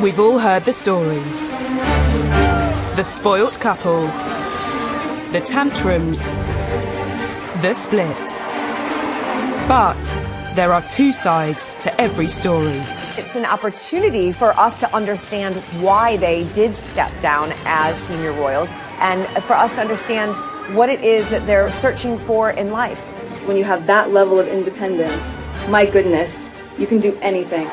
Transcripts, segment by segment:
We've all heard the stories. The spoilt couple, the tantrums, the split. But there are two sides to every story. It's an opportunity for us to understand why they did step down as senior royals and for us to understand what it is that they're searching for in life. When you have that level of independence, my goodness, you can do anything.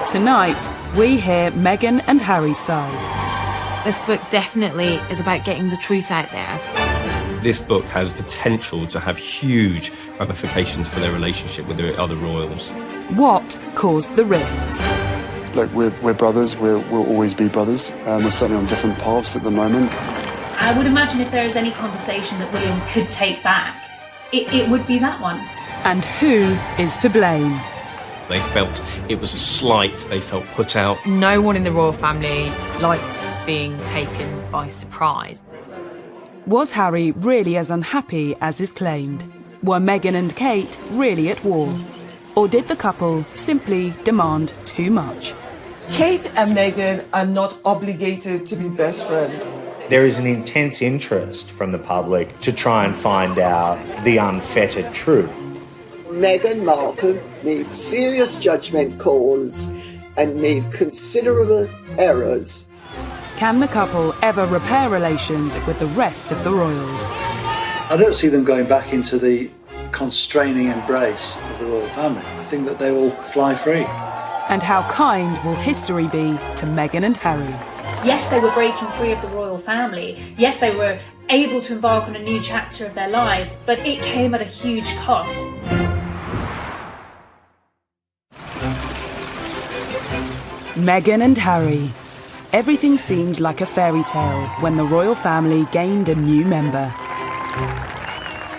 Tonight, we hear Meghan and Harry's side. This book definitely is about getting the truth out there. This book has potential to have huge ramifications for their relationship with the other royals. What caused the rifts? Look, we're brothers. We'll always be brothers. We're certainly on different paths at the moment. I would imagine if there is any conversation that William could take back, it would be that one. And who is to blame? They felt it was a slight, they felt put out. No one in the royal family likes being taken by surprise. Was Harry really as unhappy as is claimed? Were Meghan and Kate really at war? Or did the couple simply demand too much? Kate and Meghan are not obligated to be best friends. There is an intense interest from the public to try and find out the unfettered truth. Meghan Markle made serious judgment calls and made considerable errors. Can the couple ever repair relations with the rest of the royals? I don't see them going back into the constraining embrace of the royal family. I think that they will fly free. And how kind will history be to Meghan and Harry? Yes, they were breaking free of the royal family. Yes, they were able to embark on a new chapter of their lives, but it came at a huge cost. Meghan and Harry. Everything seemed like a fairy tale when the royal family gained a new member.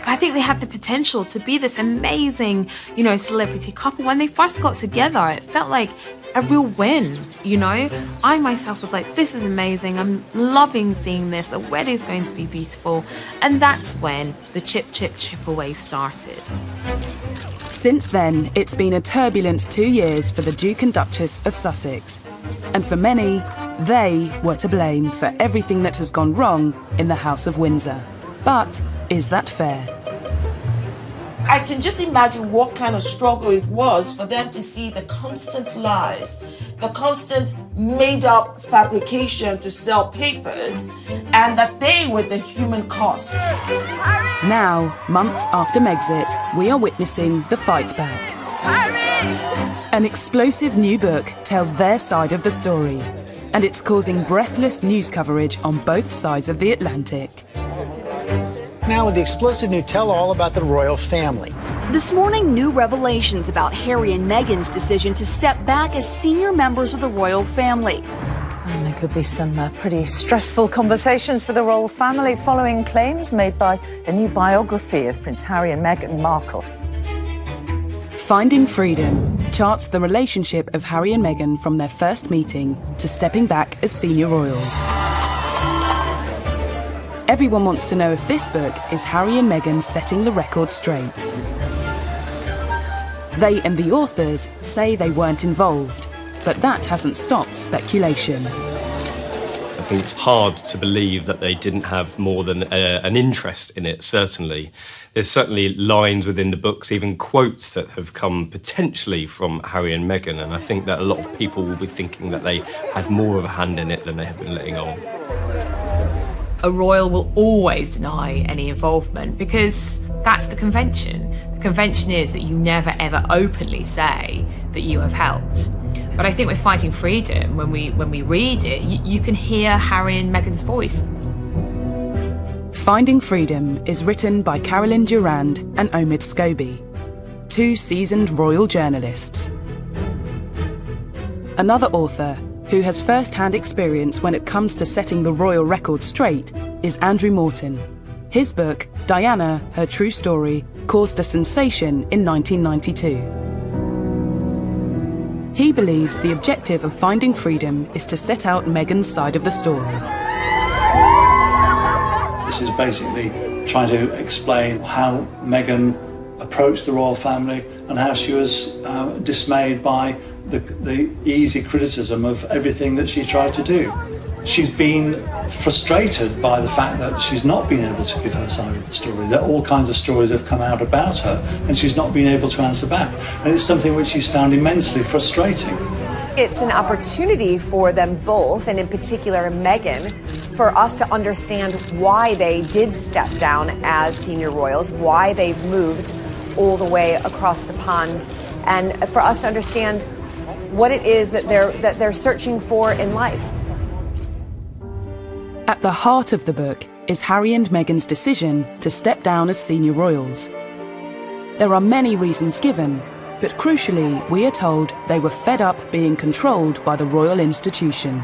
I think they had the potential to be this amazing, celebrity couple. When they first got together, it felt like a real win, I myself was like, this is amazing. I'm loving seeing this. The wedding's going to be beautiful. And that's when the chip away started. Since then, it's been a turbulent 2 years for the Duke and Duchess of Sussex. And for many, they were to blame for everything that has gone wrong in the House of Windsor. But is that fair? I can just imagine what kind of struggle it was for them to see the constant lies, the constant made-up fabrication to sell papers, and that they were the human cost. Now, months after Megxit, we are witnessing the fight back. An explosive new book tells their side of the story, and it's causing breathless news coverage on both sides of the Atlantic. Now with the explosive new tell-all about the royal family. This morning, new revelations about Harry and Meghan's decision to step back as senior members of the royal family. And there could be some pretty stressful conversations for the royal family following claims made by a new biography of Prince Harry and Meghan Markle. Finding Freedom charts the relationship of Harry and Meghan from their first meeting to stepping back as senior royals. Everyone wants to know if this book is Harry and Meghan setting the record straight. They and the authors say they weren't involved, but that hasn't stopped speculation. I think it's hard to believe that they didn't have more than an interest in it, certainly. There's certainly lines within the books, even quotes that have come potentially from Harry and Meghan, and I think that a lot of people will be thinking that they had more of a hand in it than they have been letting on. A royal will always deny any involvement because that's the convention. The convention is that you never ever openly say that you have helped. But I think with Finding Freedom, when we read it, you can hear Harry and Meghan's voice. Finding Freedom is written by Carolyn Durand and Omid Scobie, two seasoned royal journalists. Another author who has first-hand experience when it comes to setting the royal record straight is Andrew Morton. His book, Diana, Her True Story, caused a sensation in 1992. He believes the objective of Finding Freedom is to set out Meghan's side of the story. This is basically trying to explain how Meghan approached the royal family and how she was dismayed by the easy criticism of everything that she tried to do. She's been frustrated by the fact that she's not been able to give her side of the story, that all kinds of stories have come out about her and she's not been able to answer back. And it's something which she's found immensely frustrating. It's an opportunity for them both, and in particular Meghan, for us to understand why they did step down as senior royals, why they've moved all the way across the pond, and for us to understand what it is that they're searching for in life. At the heart of the book is Harry and Meghan's decision to step down as senior royals. There are many reasons given, but crucially, we are told they were fed up being controlled by the royal institution.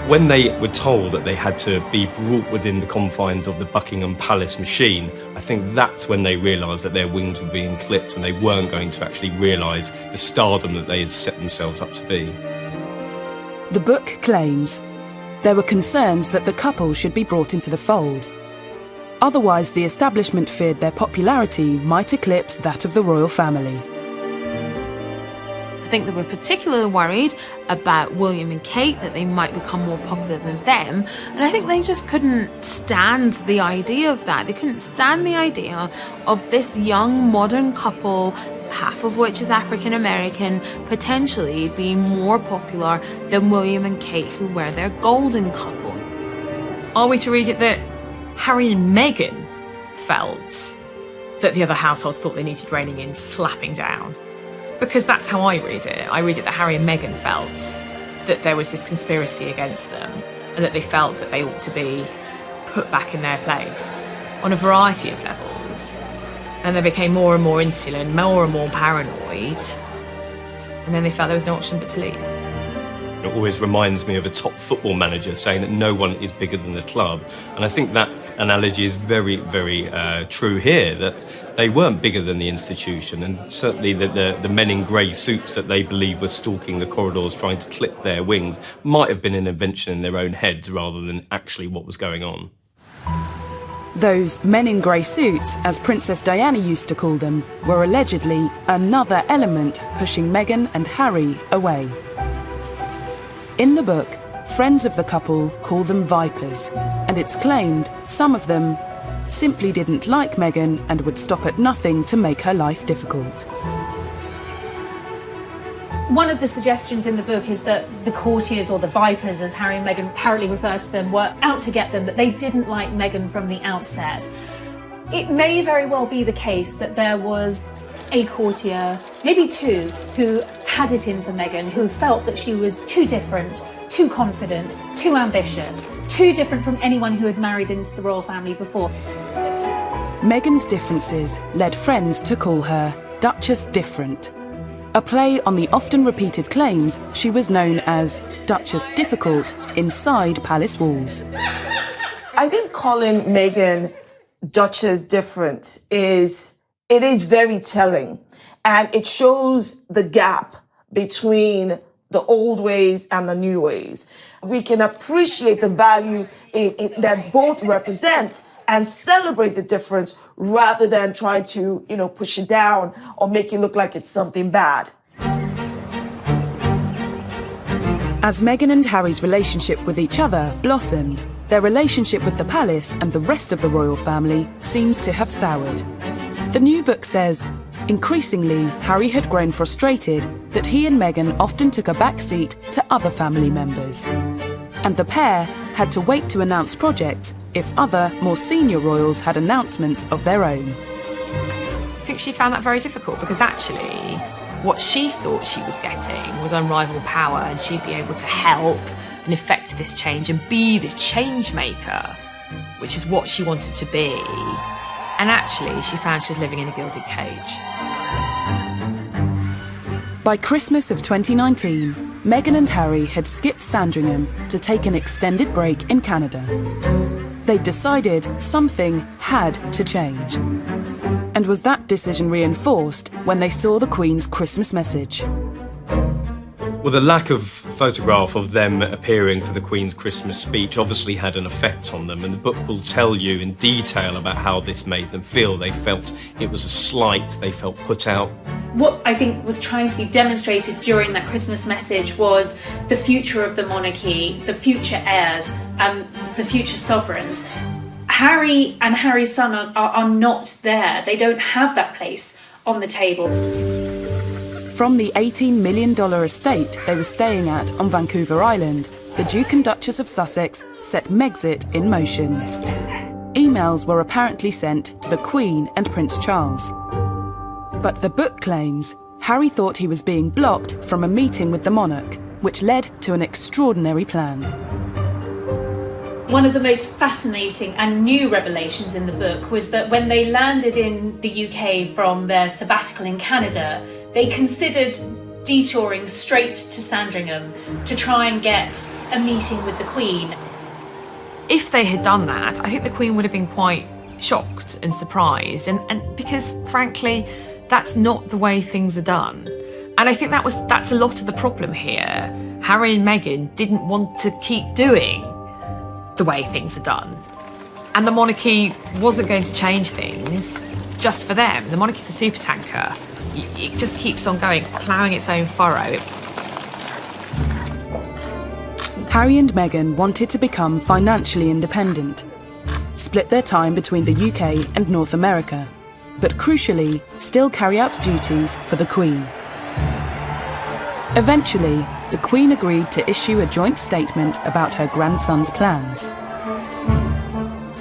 When they were told that they had to be brought within the confines of the Buckingham Palace machine, I think that's when they realised that their wings were being clipped and they weren't going to actually realise the stardom that they had set themselves up to be. The book claims there were concerns that the couple should be brought into the fold. Otherwise, the establishment feared their popularity might eclipse that of the royal family. I think they were particularly worried about William and Kate, that they might become more popular than them. And I think they just couldn't stand the idea of that. They couldn't stand the idea of this young modern couple, half of which is African American, potentially being more popular than William and Kate, who were their golden couple. Are we to read it that Harry and Meghan felt that the other households thought they needed reining in, slapping down? Because that's how I read it. I read it that Harry and Meghan felt that there was this conspiracy against them and that they felt that they ought to be put back in their place on a variety of levels. And they became more and more insular, more and more paranoid. And then they felt there was no option but to leave. It always reminds me of a top football manager saying that no one is bigger than the club. And I think that analogy is very, very true here, that they weren't bigger than the institution. And certainly the men in grey suits that they believe were stalking the corridors trying to clip their wings might have been an invention in their own heads rather than actually what was going on. Those men in grey suits, as Princess Diana used to call them, were allegedly another element pushing Meghan and Harry away. In the book, friends of the couple call them vipers, and it's claimed some of them simply didn't like Meghan and would stop at nothing to make her life difficult. One of the suggestions in the book is that the courtiers, or the vipers as Harry and Meghan apparently refer to them, were out to get them, that they didn't like Meghan from the outset. It may very well be the case that there was a courtier, maybe two, who had it in for Meghan, who felt that she was too different, too confident, too ambitious, too different from anyone who had married into the royal family before. Meghan's differences led friends to call her Duchess Different, a play on the often repeated claims she was known as Duchess Difficult inside palace walls. I think calling Meghan Duchess Different is very telling, and it shows the gap between the old ways and the new ways. We can appreciate the value that both represent and celebrate the difference rather than try to, push it down or make it look like it's something bad. As Meghan and Harry's relationship with each other blossomed, their relationship with the palace and the rest of the royal family seems to have soured. The new book says, increasingly, Harry had grown frustrated that he and Meghan often took a backseat to other family members. And the pair had to wait to announce projects if other, more senior royals had announcements of their own. I think she found that very difficult because actually what she thought she was getting was unrivaled power, and she'd be able to help and effect this change and be this change maker, which is what she wanted to be. And actually, she found she was living in a gilded cage. By Christmas of 2019, Meghan and Harry had skipped Sandringham to take an extended break in Canada. They'd decided something had to change. And was that decision reinforced when they saw the Queen's Christmas message? Well, the lack of photograph of them appearing for the Queen's Christmas speech obviously had an effect on them, and the book will tell you in detail about how this made them feel. They felt it was a slight, they felt put out. What I think was trying to be demonstrated during that Christmas message was the future of the monarchy, the future heirs, the future sovereigns. Harry and Harry's son are not there. They don't have that place on the table. From the $18 million estate they were staying at on Vancouver Island, the Duke and Duchess of Sussex set Megxit in motion. Emails were apparently sent to the Queen and Prince Charles. But the book claims Harry thought he was being blocked from a meeting with the monarch, which led to an extraordinary plan. One of the most fascinating and new revelations in the book was that when they landed in the UK from their sabbatical in Canada, they considered detouring straight to Sandringham to try and get a meeting with the Queen. If they had done that, I think the Queen would have been quite shocked and surprised, and because, frankly, that's not the way things are done. And I think that's a lot of the problem here. Harry and Meghan didn't want to keep doing the way things are done. And the monarchy wasn't going to change things just for them. The monarchy's a supertanker. It just keeps on going, ploughing its own furrow. Harry and Meghan wanted to become financially independent, split their time between the UK and North America, but crucially, still carry out duties for the Queen. Eventually, the Queen agreed to issue a joint statement about her grandson's plans.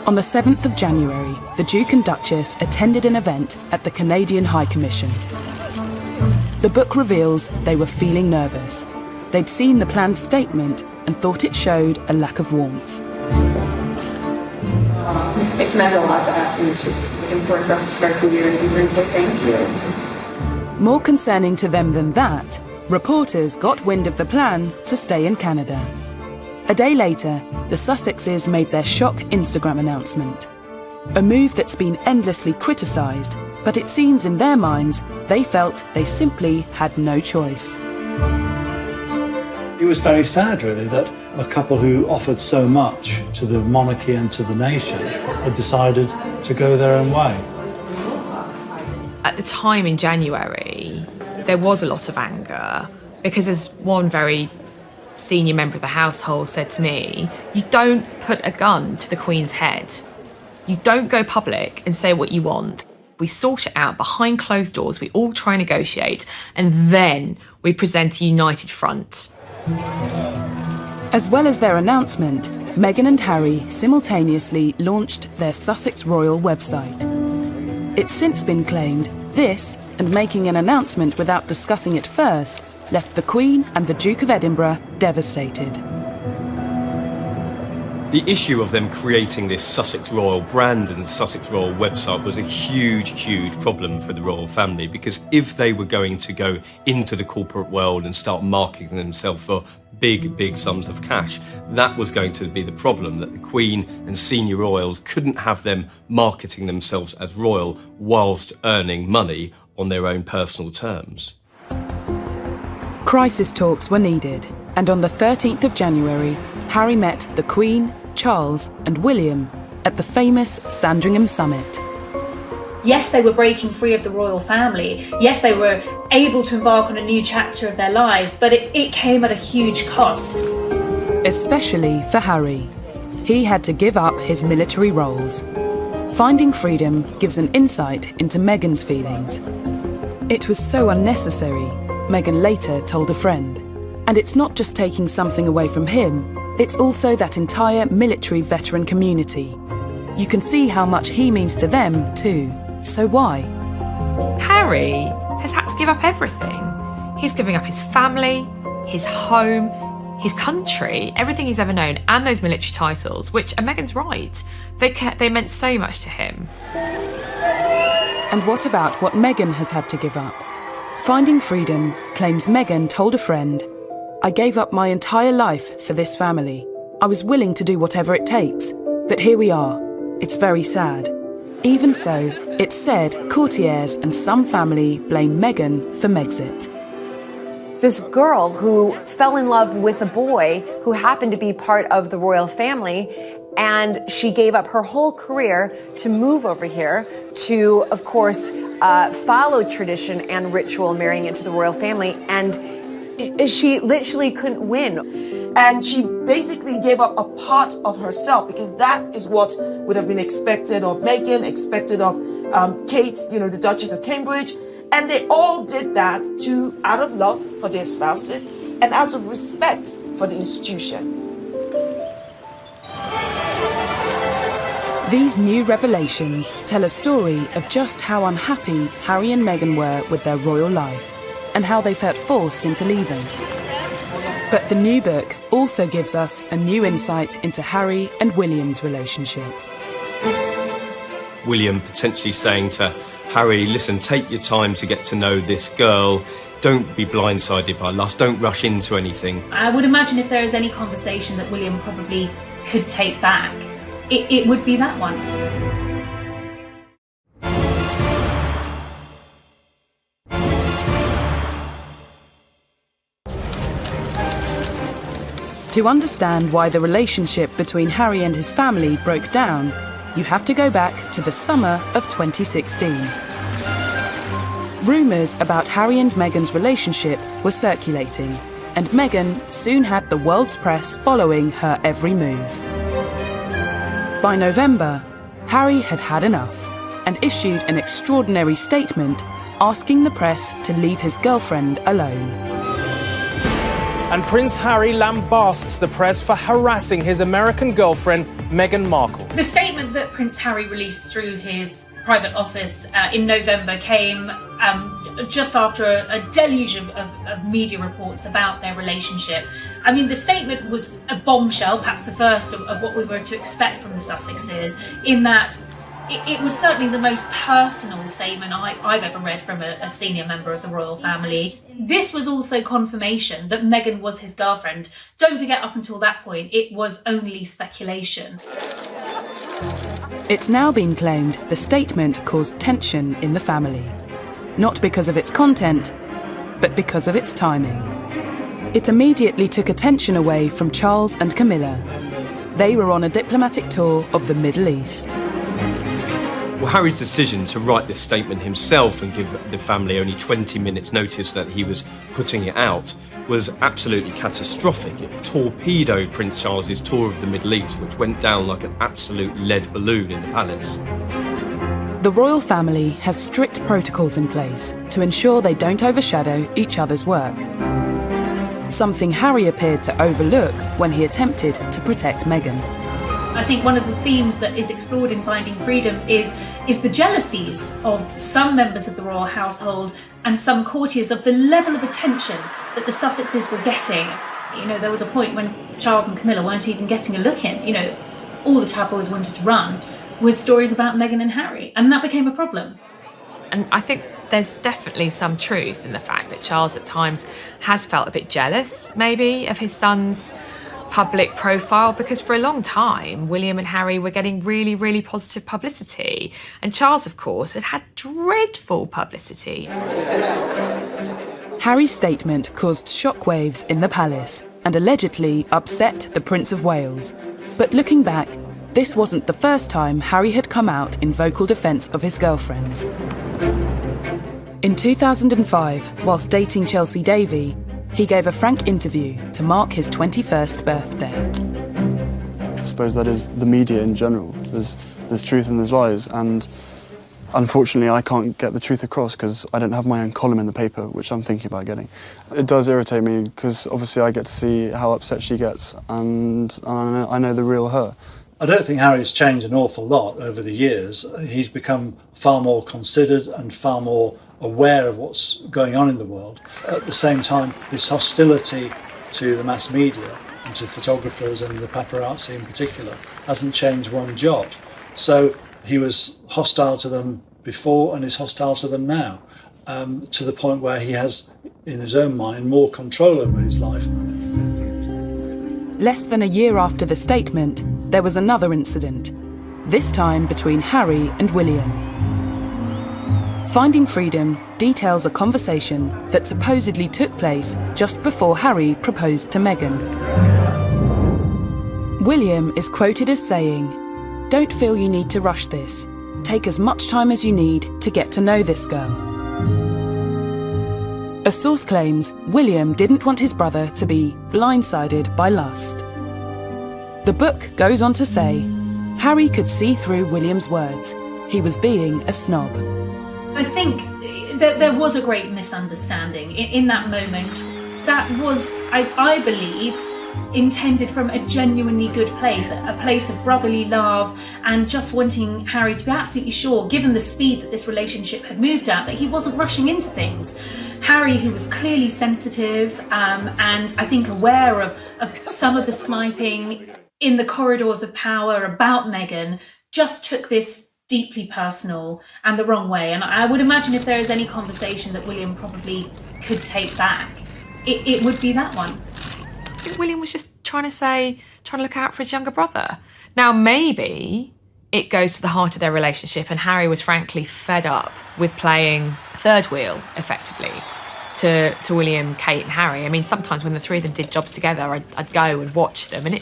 On the 7th of January, the Duke and Duchess attended an event at the Canadian High Commission. The book reveals they were feeling nervous. They'd seen the planned statement and thought it showed a lack of warmth. It's meant a lot to us, and it's just important for us to start the year and say thank you. More concerning to them than that, reporters got wind of the plan to stay in Canada. A day later, the Sussexes made their shock Instagram announcement. A move that's been endlessly criticised, but it seems in their minds they felt they simply had no choice. It was very sad, really, that a couple who offered so much to the monarchy and to the nation had decided to go their own way. At the time in January, there was a lot of anger because, as one very senior member of the household said to me, you don't put a gun to the Queen's head. You don't go public and say what you want. We sort it out behind closed doors, we all try and negotiate, and then we present a united front. As well as their announcement, Meghan and Harry simultaneously launched their Sussex Royal website. It's since been claimed this, and making an announcement without discussing it first, left the Queen and the Duke of Edinburgh devastated. The issue of them creating this Sussex Royal brand and Sussex Royal website was a huge, huge problem for the royal family, because if they were going to go into the corporate world and start marketing themselves for big, big sums of cash, that was going to be the problem, that the Queen and senior royals couldn't have them marketing themselves as royal whilst earning money on their own personal terms. Crisis talks were needed, and on the 13th of January, Harry met the Queen, Charles and William at the famous Sandringham Summit. Yes, they were breaking free of the royal family. Yes, they were able to embark on a new chapter of their lives, but it came at a huge cost. Especially for Harry. He had to give up his military roles. Finding freedom gives an insight into Meghan's feelings. It was so unnecessary, Meghan later told a friend. And it's not just taking something away from him, it's also that entire military veteran community. You can see how much he means to them too. So why? Harry has had to give up everything. He's giving up his family, his home, his country, everything he's ever known, and those military titles, which, and Meghan's right, they meant so much to him. And what about what Meghan has had to give up? Finding Freedom claims Meghan told a friend, "I gave up my entire life for this family. I was willing to do whatever it takes, but here we are. It's very sad." Even so, it's said courtiers and some family blame Meghan for Megxit. this girl who fell in love with a boy who happened to be part of the royal family, and she gave up her whole career to move over here to, of course, follow tradition and ritual, marrying into the royal family, and she literally couldn't win. And she basically gave up a part of herself, because that is what would have been expected of Meghan, expected of Kate, the Duchess of Cambridge. And they all did that out of love for their spouses and out of respect for the institution. These new revelations tell a story of just how unhappy Harry and Meghan were with their royal life and how they felt forced into leaving. But the new book also gives us a new insight into Harry and William's relationship. William potentially saying to Harry, listen, take your time to get to know this girl. Don't be blindsided by lust. Don't rush into anything. I would imagine if there is any conversation that William probably could take back, it would be that one. To understand why the relationship between Harry and his family broke down, you have to go back to the summer of 2016. Rumours about Harry and Meghan's relationship were circulating, and Meghan soon had the world's press following her every move. By November, Harry had had enough and issued an extraordinary statement asking the press to leave his girlfriend alone. And Prince Harry lambasts the press for harassing his American girlfriend, Meghan Markle. The statement that Prince Harry released through his private office in November came just after a deluge of media reports about their relationship. I mean, the statement was a bombshell, perhaps the first of what we were to expect from the Sussexes, in that it was certainly the most personal statement I've ever read from a senior member of the royal family. This was also confirmation that Meghan was his girlfriend. Don't forget, up until that point, it was only speculation. It's now been claimed the statement caused tension in the family. Not because of its content, but because of its timing. It immediately took attention away from Charles and Camilla. They were on a diplomatic tour of the Middle East. Well, Harry's decision to write this statement himself and give the family only 20 minutes notice that he was putting it out was absolutely catastrophic. It torpedoed Prince Charles's tour of the Middle East, which went down like an absolute lead balloon in the palace. The royal family has strict protocols in place to ensure they don't overshadow each other's work. Something Harry appeared to overlook when he attempted to protect Meghan. I think one of the themes that is explored in Finding Freedom is the jealousies of some members of the royal household and some courtiers of the level of attention that the Sussexes were getting. There was a point when Charles and Camilla weren't even getting a look in. All the tabloids wanted to run was stories about Meghan and Harry, and that became a problem. And I think there's definitely some truth in the fact that Charles at times has felt a bit jealous, maybe, of his son's public profile, because for a long time William and Harry were getting really, really positive publicity, and Charles, of course, had dreadful publicity. Harry's statement caused shockwaves in the palace and allegedly upset the Prince of Wales. But looking back, this wasn't the first time Harry had come out in vocal defence of his girlfriends. In 2005, whilst dating Chelsea Davy, he gave a frank interview to mark his 21st birthday. I suppose that is the media in general. There's truth and there's lies, and unfortunately I can't get the truth across because I don't have my own column in the paper, which I'm thinking about getting. It does irritate me because obviously I get to see how upset she gets, and I know the real her. I don't think Harry's changed an awful lot over the years. He's become far more considered and far more aware of what's going on in the world. At the same time, his hostility to the mass media and to photographers and the paparazzi in particular hasn't changed one jot. So he was hostile to them before and is hostile to them now, to the point where he has, in his own mind, more control over his life. Less than a year after the statement, there was another incident, this time between Harry and William. Finding Freedom details a conversation that supposedly took place just before Harry proposed to Meghan. William is quoted as saying, "Don't feel you need to rush this. Take as much time as you need to get to know this girl." A source claims William didn't want his brother to be blindsided by lust. The book goes on to say, Harry could see through William's words. He was being a snob. I think that there was a great misunderstanding in that moment. That was, I believe, intended from a genuinely good place, a place of brotherly love and just wanting Harry to be absolutely sure, given the speed that this relationship had moved at, that he wasn't rushing into things. Harry, who was clearly sensitive and I think aware of some of the sniping in the corridors of power about Meghan, just took this deeply personal and the wrong way. And I would imagine if there is any conversation that William probably could take back, it would be that one. I think William was just trying to look out for his younger brother. Now, maybe it goes to the heart of their relationship and Harry was frankly fed up with playing third wheel, effectively, to William, Kate and Harry. I mean, sometimes when the three of them did jobs together, I'd go and watch them, and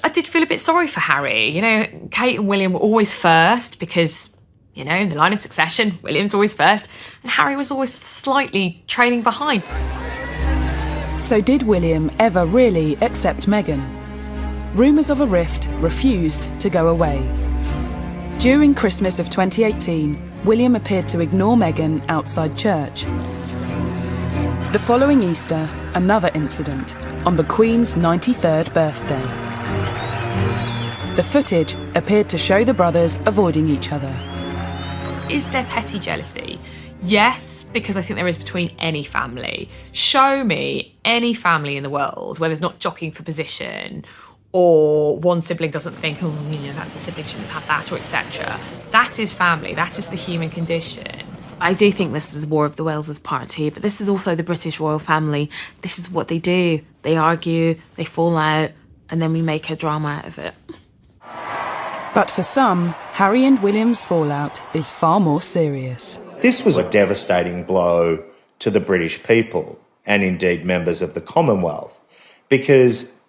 I did feel a bit sorry for Harry. You know, Kate and William were always first because, you know, in the line of succession, William's always first, and Harry was always slightly trailing behind. So did William ever really accept Meghan? Rumours of a rift refused to go away. During Christmas of 2018, William appeared to ignore Meghan outside church. The following Easter, another incident, on the Queen's 93rd birthday. The footage appeared to show the brothers avoiding each other. Is there petty jealousy? Yes, because I think there is between any family. Show me any family in the world where there's not jockeying for position, or one sibling doesn't think, oh, you know, that sibling shouldn't have had that, or etc. That is family. That is the human condition. I do think this is War of the Wales's party, but this is also the British royal family. This is what they do. They argue, they fall out, and then we make a drama out of it. But for some, Harry and William's fallout is far more serious. This was a devastating blow to the British people, and indeed members of the Commonwealth, because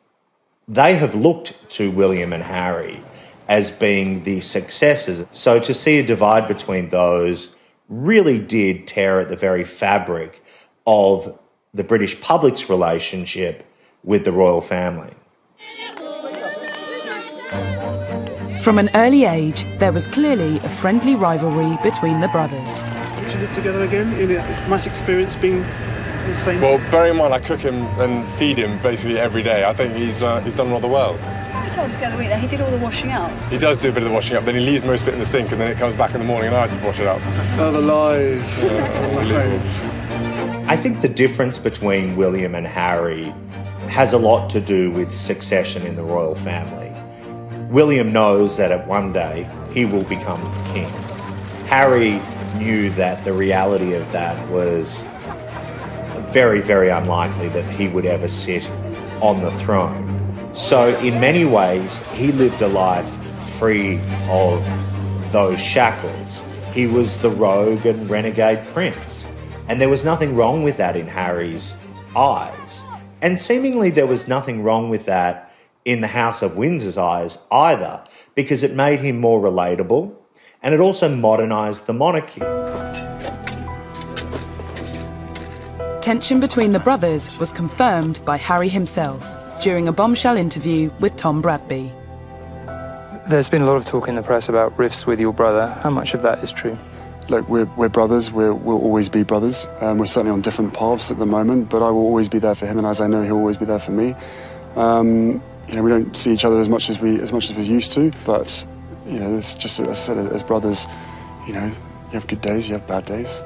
they have looked to William and Harry as being the successors. So to see a divide between those really did tear at the very fabric of the British public's relationship with the royal family. From an early age, there was clearly a friendly rivalry between the brothers. Would you live together again? Nice experience being the same? Well, bear in mind I cook him and feed him basically every day. I think he's done rather well. You told us the other week that he did all the washing up. He does do a bit of the washing up, then he leaves most of it in the sink and then it comes back in the morning and I have to wash it up. Oh, the lies. Lies. I think the difference between William and Harry has a lot to do with succession in the royal family. William knows that at one day he will become king. Harry knew that the reality of that was very, very unlikely that he would ever sit on the throne. So in many ways, he lived a life free of those shackles. He was the rogue and renegade prince. And there was nothing wrong with that in Harry's eyes. And seemingly there was nothing wrong with that in the House of Windsor's eyes either, because it made him more relatable and it also modernised the monarchy. Tension between the brothers was confirmed by Harry himself during a bombshell interview with Tom Bradby. There's been a lot of talk in the press about rifts with your brother. How much of that is true? Look, we're brothers. We'll always be brothers. We're certainly on different paths at the moment, but I will always be there for him, and as I know, he'll always be there for me. You know, we don't see each other as much as we used to, but you know, it's just, as I said, as brothers, you know, you have good days, you have bad days.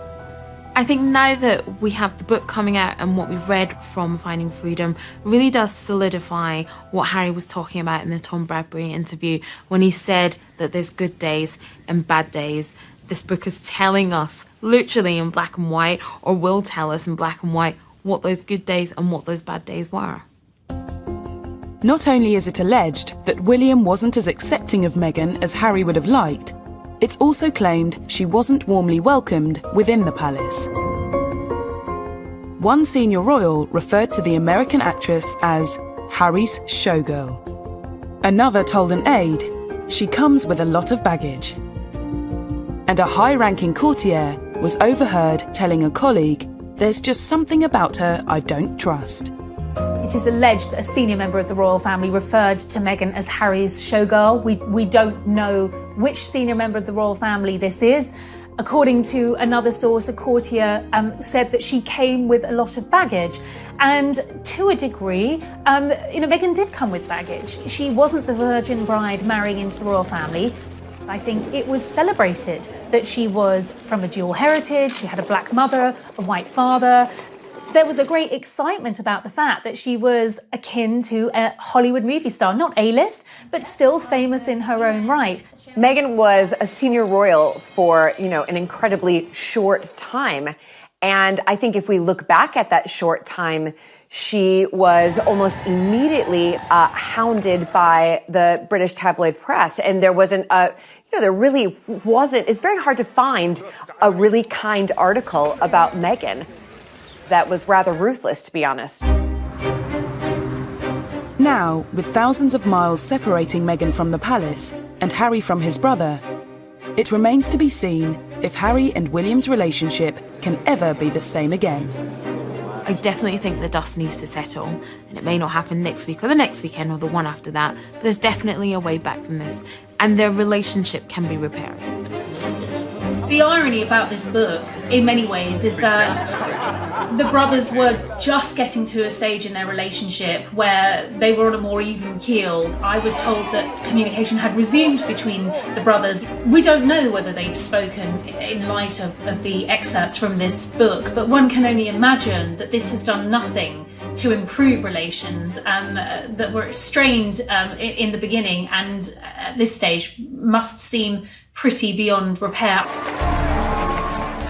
I think now that we have the book coming out and what we've read from Finding Freedom really does solidify what Harry was talking about in the Tom Bradby interview when he said that there's good days and bad days. This book is telling us, literally in black and white, or will tell us in black and white, what those good days and what those bad days were. Not only is it alleged that William wasn't as accepting of Meghan as Harry would have liked, It's also claimed she wasn't warmly welcomed within the palace. One senior royal referred to the American actress as Harry's showgirl. Another told an aide she comes with a lot of baggage. And a high-ranking courtier was overheard telling a colleague, "There's just something about her I don't trust." It is alleged that a senior member of the royal family referred to Meghan as Harry's showgirl. We don't know which senior member of the royal family this is. According to another source, a courtier said that she came with a lot of baggage. And to a degree, Meghan did come with baggage. She wasn't the virgin bride marrying into the royal family. I think it was celebrated that she was from a dual heritage, she had a black mother, a white father. There was a great excitement about the fact that she was akin to a Hollywood movie star, not A-list, but still famous in her own right. Meghan was a senior royal for, an incredibly short time. And I think if we look back at that short time, she was almost immediately hounded by the British tabloid press. And there wasn't there really wasn't. It's very hard to find a really kind article about Meghan that was rather ruthless, to be honest. Now, with thousands of miles separating Meghan from the palace and Harry from his brother, it remains to be seen if Harry and William's relationship can ever be the same again. I definitely think the dust needs to settle, and it may not happen next week or the next weekend or the one after that, but there's definitely a way back from this, and their relationship can be repaired. The irony about this book, in many ways, is that the brothers were just getting to a stage in their relationship where they were on a more even keel. I was told that communication had resumed between the brothers. We don't know whether they've spoken in light of the excerpts from this book, but one can only imagine that this has done nothing to improve relations that were strained in the beginning, and at this stage must seem pretty beyond repair.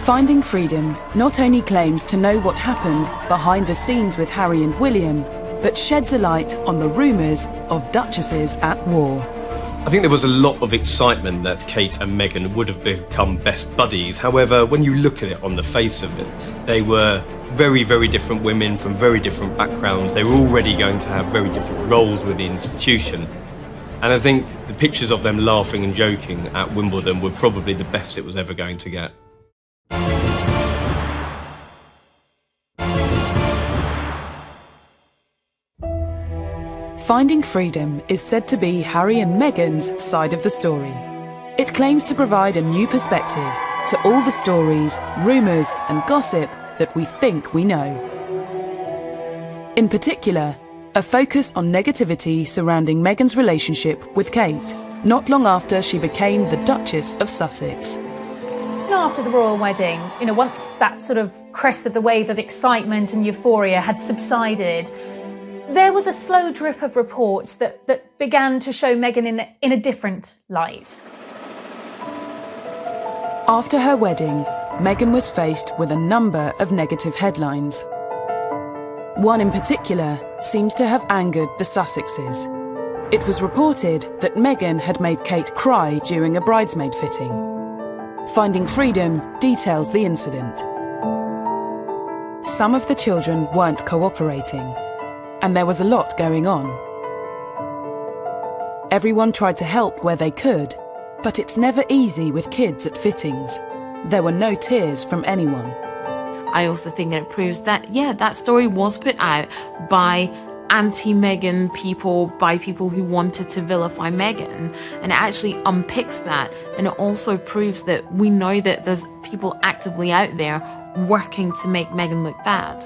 Finding Freedom not only claims to know what happened behind the scenes with Harry and William, but sheds a light on the rumours of duchesses at war. I think there was a lot of excitement that Kate and Meghan would have become best buddies. However, when you look at it on the face of it, they were very, very different women from very different backgrounds. They were already going to have very different roles with the institution. And I think the pictures of them laughing and joking at Wimbledon were probably the best it was ever going to get. Finding Freedom is said to be Harry and Meghan's side of the story. It claims to provide a new perspective to all the stories, rumours and gossip that we think we know. In particular, a focus on negativity surrounding Meghan's relationship with Kate, not long after she became the Duchess of Sussex. After the royal wedding, once that sort of crest of the wave of excitement and euphoria had subsided, there was a slow drip of reports that began to show Meghan in a different light. After her wedding, Meghan was faced with a number of negative headlines. One in particular seems to have angered the Sussexes. It was reported that Meghan had made Kate cry during a bridesmaid fitting. Finding Freedom details the incident. Some of the children weren't cooperating, and there was a lot going on. Everyone tried to help where they could, but it's never easy with kids at fittings. There were no tears from anyone. I also think that it proves that, that story was put out by anti-Meghan people, by people who wanted to vilify Meghan, and it actually unpicks that, and it also proves that we know that there's people actively out there working to make Meghan look bad.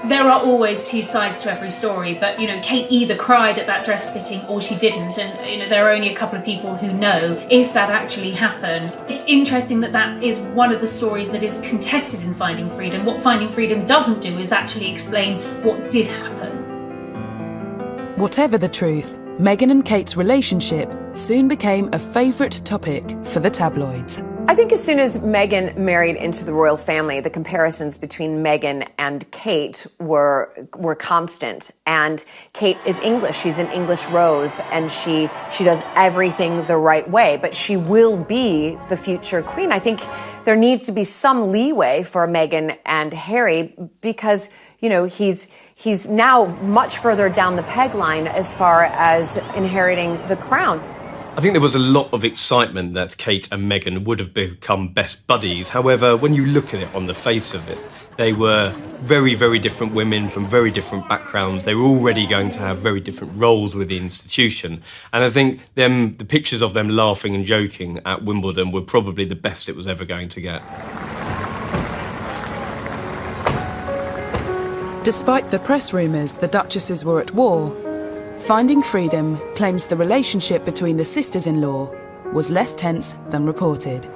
There are always two sides to every story, but Kate either cried at that dress fitting or she didn't, and there are only a couple of people who know if that actually happened. It's interesting that is one of the stories that is contested in Finding Freedom. What Finding Freedom doesn't do is actually explain what did happen. Whatever the truth, Meghan and Kate's relationship soon became a favourite topic for the tabloids. I I think as soon as Meghan married into the royal family, the comparisons between Meghan and Kate were constant. And Kate is English. She's an English rose, and she does everything the right way. But she will be the future queen. I think there needs to be some leeway for Meghan and Harry because, you know, he's now much further down the peg line as far as inheriting the crown. I think there was a lot of excitement that Kate and Meghan would have become best buddies. However, when you look at it on the face of it, they were very, very different women from very different backgrounds. They were already going to have very different roles with the institution. And I think the pictures of them laughing and joking at Wimbledon were probably the best it was ever going to get. Despite the press rumours the Duchesses were at war, Finding Freedom claims the relationship between the sisters-in-law was less tense than reported.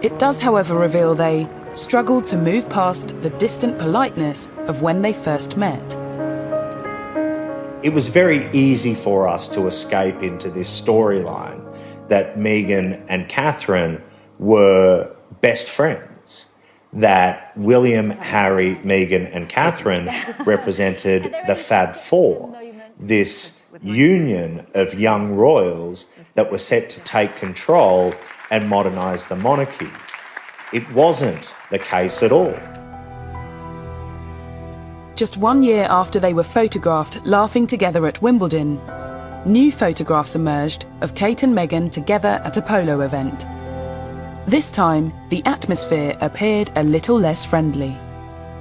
It does, however, reveal they struggled to move past the distant politeness of when they first met. It was very easy for us to escape into this storyline that Meghan and Catherine were best friends, that William, Harry, Meghan and Catherine represented the Fab Four, this union of young royals that were set to take control and modernise the monarchy. It wasn't the case at all. Just 1 year after they were photographed laughing together at Wimbledon, new photographs emerged of Kate and Meghan together at a polo event. This time, the atmosphere appeared a little less friendly.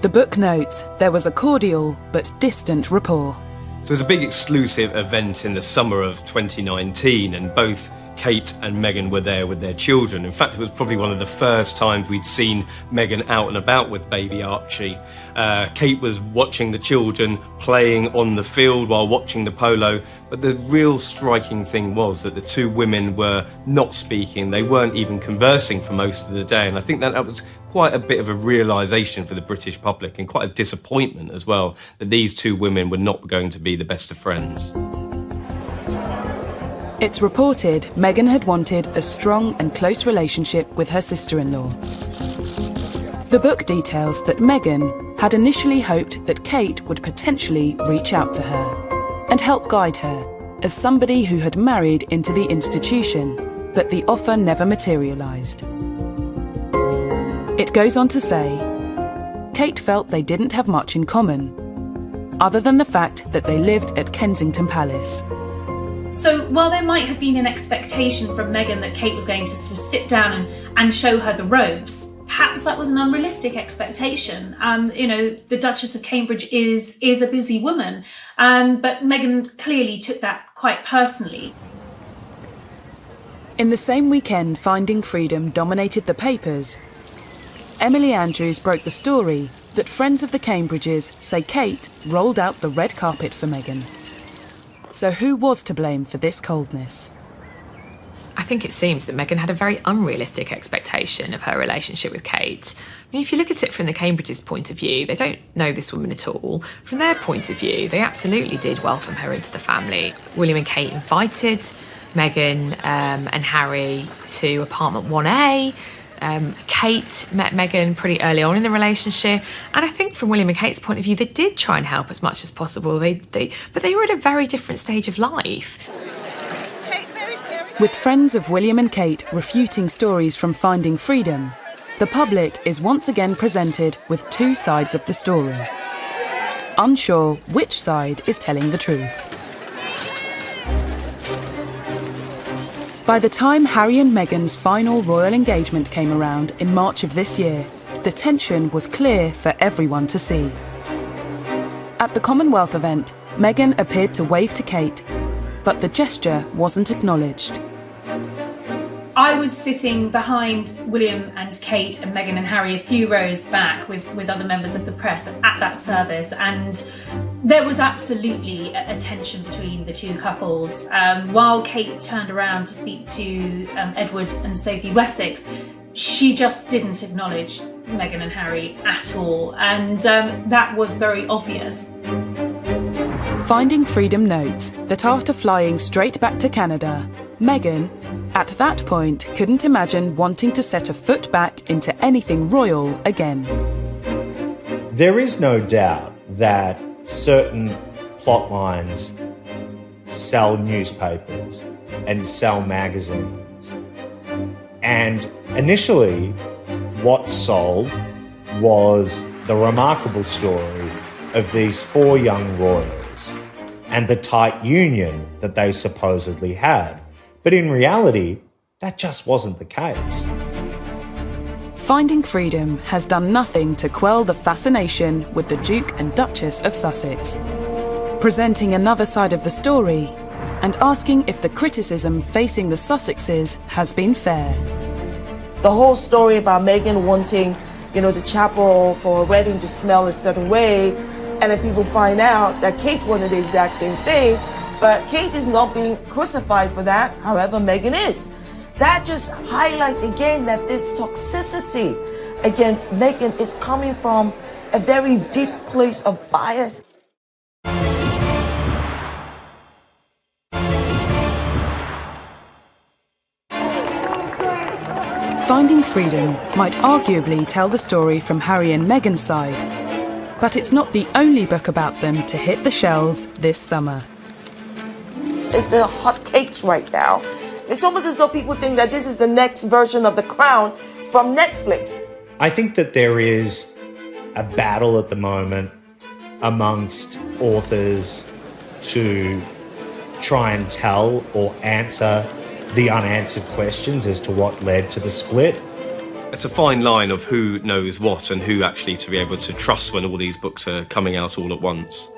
The book notes there was a cordial but distant rapport. So it was a big exclusive event in the summer of 2019, and both Kate and Meghan were there with their children. In fact, it was probably one of the first times we'd seen Meghan out and about with baby Archie. Kate was watching the children playing on the field while watching the polo, but the real striking thing was that the two women were not speaking. They weren't even conversing for most of the day, and I think that was quite a bit of a realisation for the British public, and quite a disappointment as well, that these two women were not going to be the best of friends. It's reported Meghan had wanted a strong and close relationship with her sister-in-law. The book details that Meghan had initially hoped that Kate would potentially reach out to her and help guide her as somebody who had married into the institution, but the offer never materialised. It goes on to say, Kate felt they didn't have much in common, other than the fact that they lived at Kensington Palace. So while there might have been an expectation from Meghan that Kate was going to sort of sit down and show her the ropes, perhaps that was an unrealistic expectation. You know, the Duchess of Cambridge is a busy woman, but Meghan clearly took that quite personally. In the same weekend Finding Freedom dominated the papers, Emily Andrews broke the story that friends of the Cambridges say Kate rolled out the red carpet for Meghan. So who was to blame for this coldness? I think it seems that Meghan had a very unrealistic expectation of her relationship with Kate. I mean, if you look at it from the Cambridges' point of view, they don't know this woman at all. From their point of view, they absolutely did welcome her into the family. William and Kate invited Meghan and Harry to apartment 1A. Kate met Meghan pretty early on in the relationship, and I think from William and Kate's point of view, they did try and help as much as possible. But they were at a very different stage of life. With friends of William and Kate refuting stories from Finding Freedom, the public is once again presented with two sides of the story, unsure which side is telling the truth. By the time Harry and Meghan's final royal engagement came around in March of this year, the tension was clear for everyone to see. At the Commonwealth event, Meghan appeared to wave to Kate, but the gesture wasn't acknowledged. I was sitting behind William and Kate and Meghan and Harry a few rows back with other members of the press at that service, and there was absolutely a tension between the two couples. While Kate turned around to speak to Edward and Sophie Wessex, she just didn't acknowledge Meghan and Harry at all, and that was very obvious. Finding Freedom notes that after flying straight back to Canada, Meghan, at that point couldn't imagine wanting to set a foot back into anything royal again. There is no doubt that certain plot lines sell newspapers and sell magazines. And initially, what sold was the remarkable story of these 4 young royals and the tight union that they supposedly had. But in reality, that just wasn't the case. Finding Freedom has done nothing to quell the fascination with the Duke and Duchess of Sussex, presenting another side of the story and asking if the criticism facing the Sussexes has been fair. The whole story about Meghan wanting, the chapel for a wedding to smell a certain way, and then people find out that Kate wanted the exact same thing, but Kate is not being crucified for that, however Meghan is. That just highlights again that this toxicity against Meghan is coming from a very deep place of bias. Finding Freedom might arguably tell the story from Harry and Meghan's side, but it's not the only book about them to hit the shelves this summer. It's the hot cakes right now. It's almost as though people think that this is the next version of The Crown from Netflix. I think that there is a battle at the moment amongst authors to try and tell or answer the unanswered questions as to what led to the split. It's a fine line of who knows what and who actually to be able to trust when all these books are coming out all at once.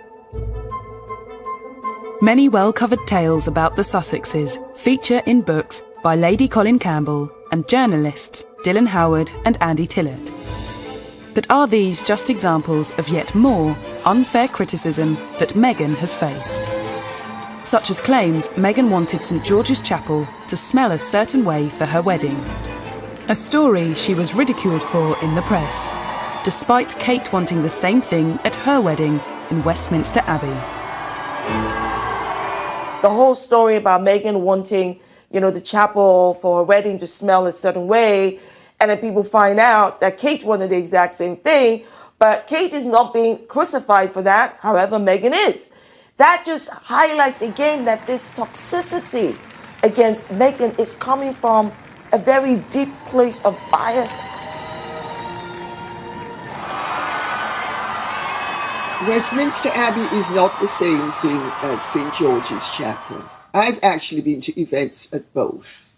Many well-covered tales about the Sussexes feature in books by Lady Colin Campbell and journalists Dylan Howard and Andy Tillett. But are these just examples of yet more unfair criticism that Meghan has faced? Such as claims Meghan wanted St George's Chapel to smell a certain way for her wedding. A story she was ridiculed for in the press, despite Kate wanting the same thing at her wedding in Westminster Abbey. The whole story about Meghan wanting, the chapel for a wedding to smell a certain way, and then people find out that Kate wanted the exact same thing, but Kate is not being crucified for that, however Meghan is. That just highlights again that this toxicity against Meghan is coming from a very deep place of bias. Westminster Abbey is not the same thing as St George's Chapel. I've actually been to events at both.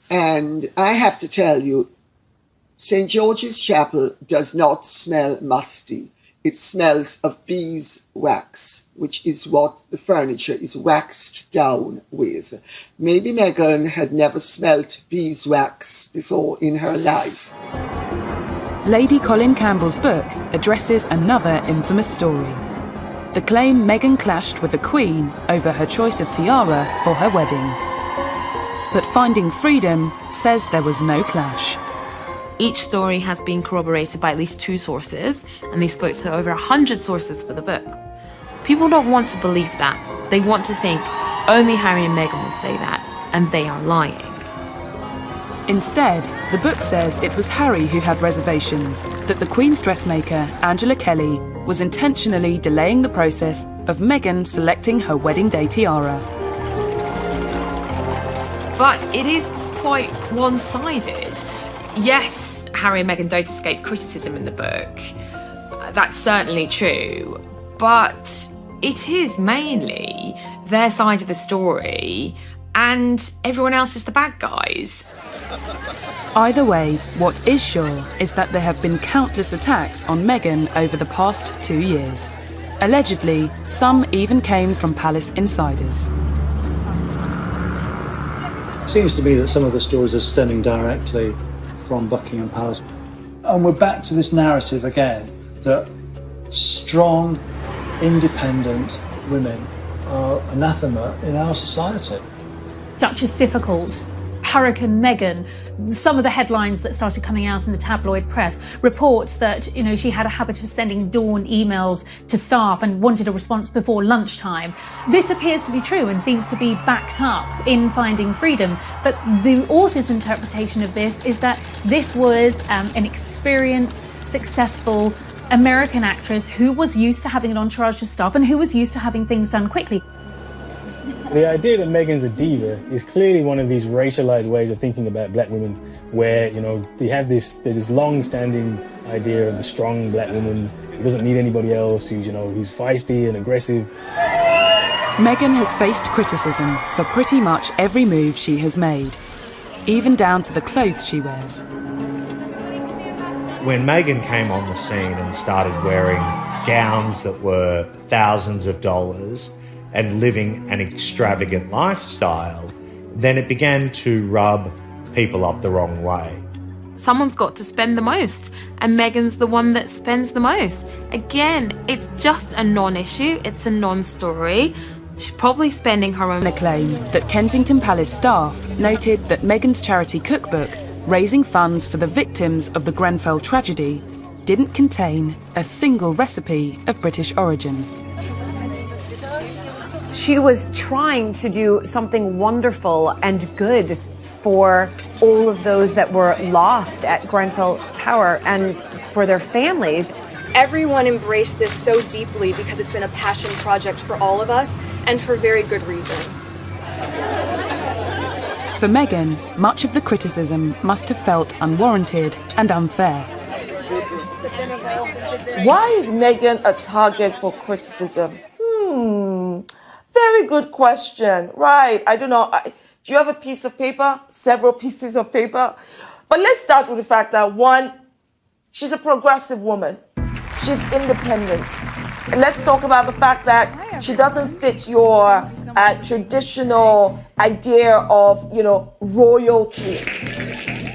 And I have to tell you, St George's Chapel does not smell musty. It smells of beeswax, which is what the furniture is waxed down with. Maybe Meghan had never smelt beeswax before in her life. Lady Colin Campbell's book addresses another infamous story. The claim Meghan clashed with the Queen over her choice of tiara for her wedding. But Finding Freedom says there was no clash. Each story has been corroborated by at least 2 sources, and they spoke to over 100 sources for the book. People don't want to believe that. They want to think only Harry and Meghan will say that, and they are lying. Instead, the book says it was Harry who had reservations, that the Queen's dressmaker, Angela Kelly, was intentionally delaying the process of Meghan selecting her wedding day tiara. But it is quite one-sided. Yes, Harry and Meghan don't escape criticism in the book. That's certainly true. But it is mainly their side of the story, and everyone else is the bad guys. Either way, what is sure is that there have been countless attacks on Meghan over the past 2 years. Allegedly, some even came from palace insiders. It seems to me that some of the stories are stemming directly from Buckingham Palace. And we're back to this narrative again, that strong, independent women are anathema in our society. Duchess difficult. Hurricane Meghan, some of the headlines that started coming out in the tabloid press, reports that, she had a habit of sending dawn emails to staff and wanted a response before lunchtime. This appears to be true and seems to be backed up in Finding Freedom. But the author's interpretation of this is that this was an experienced, successful American actress who was used to having an entourage of staff and who was used to having things done quickly. The idea that Meghan's a diva is clearly one of these racialized ways of thinking about black women where, there's this long-standing idea of the strong black woman who doesn't need anybody else, who's feisty and aggressive. Meghan has faced criticism for pretty much every move she has made, even down to the clothes she wears. When Meghan came on the scene and started wearing gowns that were thousands of dollars and living an extravagant lifestyle, then it began to rub people up the wrong way. Someone's got to spend the most, and Meghan's the one that spends the most. Again, it's just a non-issue, it's a non-story. She's probably spending her own... A claim that Kensington Palace staff noted that Meghan's charity cookbook, raising funds for the victims of the Grenfell tragedy, didn't contain a single recipe of British origin. She was trying to do something wonderful and good for all of those that were lost at Grenfell Tower and for their families. Everyone embraced this so deeply because it's been a passion project for all of us, and for very good reason. For Meghan, much of the criticism must have felt unwarranted and unfair. Why is Meghan a target for criticism? Very good question. Right. I don't know. Do you have a piece of paper? Several pieces of paper? But let's start with the fact that, one, she's a progressive woman. She's independent. And let's talk about the fact that she doesn't fit your traditional idea of, royalty.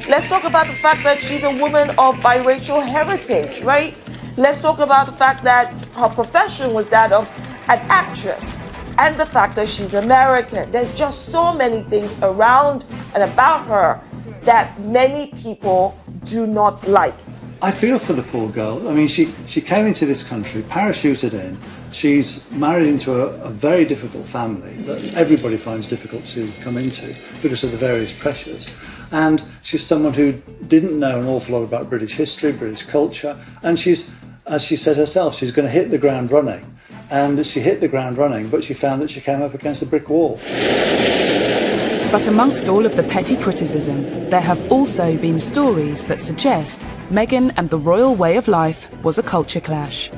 Let's talk about the fact that she's a woman of biracial heritage, right? Let's talk about the fact that her profession was that of an actress. And the fact that she's American. There's just so many things around and about her that many people do not like. I feel for the poor girl. I mean, she came into this country, parachuted in. She's married into a very difficult family that everybody finds difficult to come into because of the various pressures. And she's someone who didn't know an awful lot about British history, British culture. And she's, as she said herself, she's going to hit the ground running. And she hit the ground running, but she found that she came up against a brick wall. But amongst all of the petty criticism, there have also been stories that suggest Meghan and the royal way of life was a culture clash.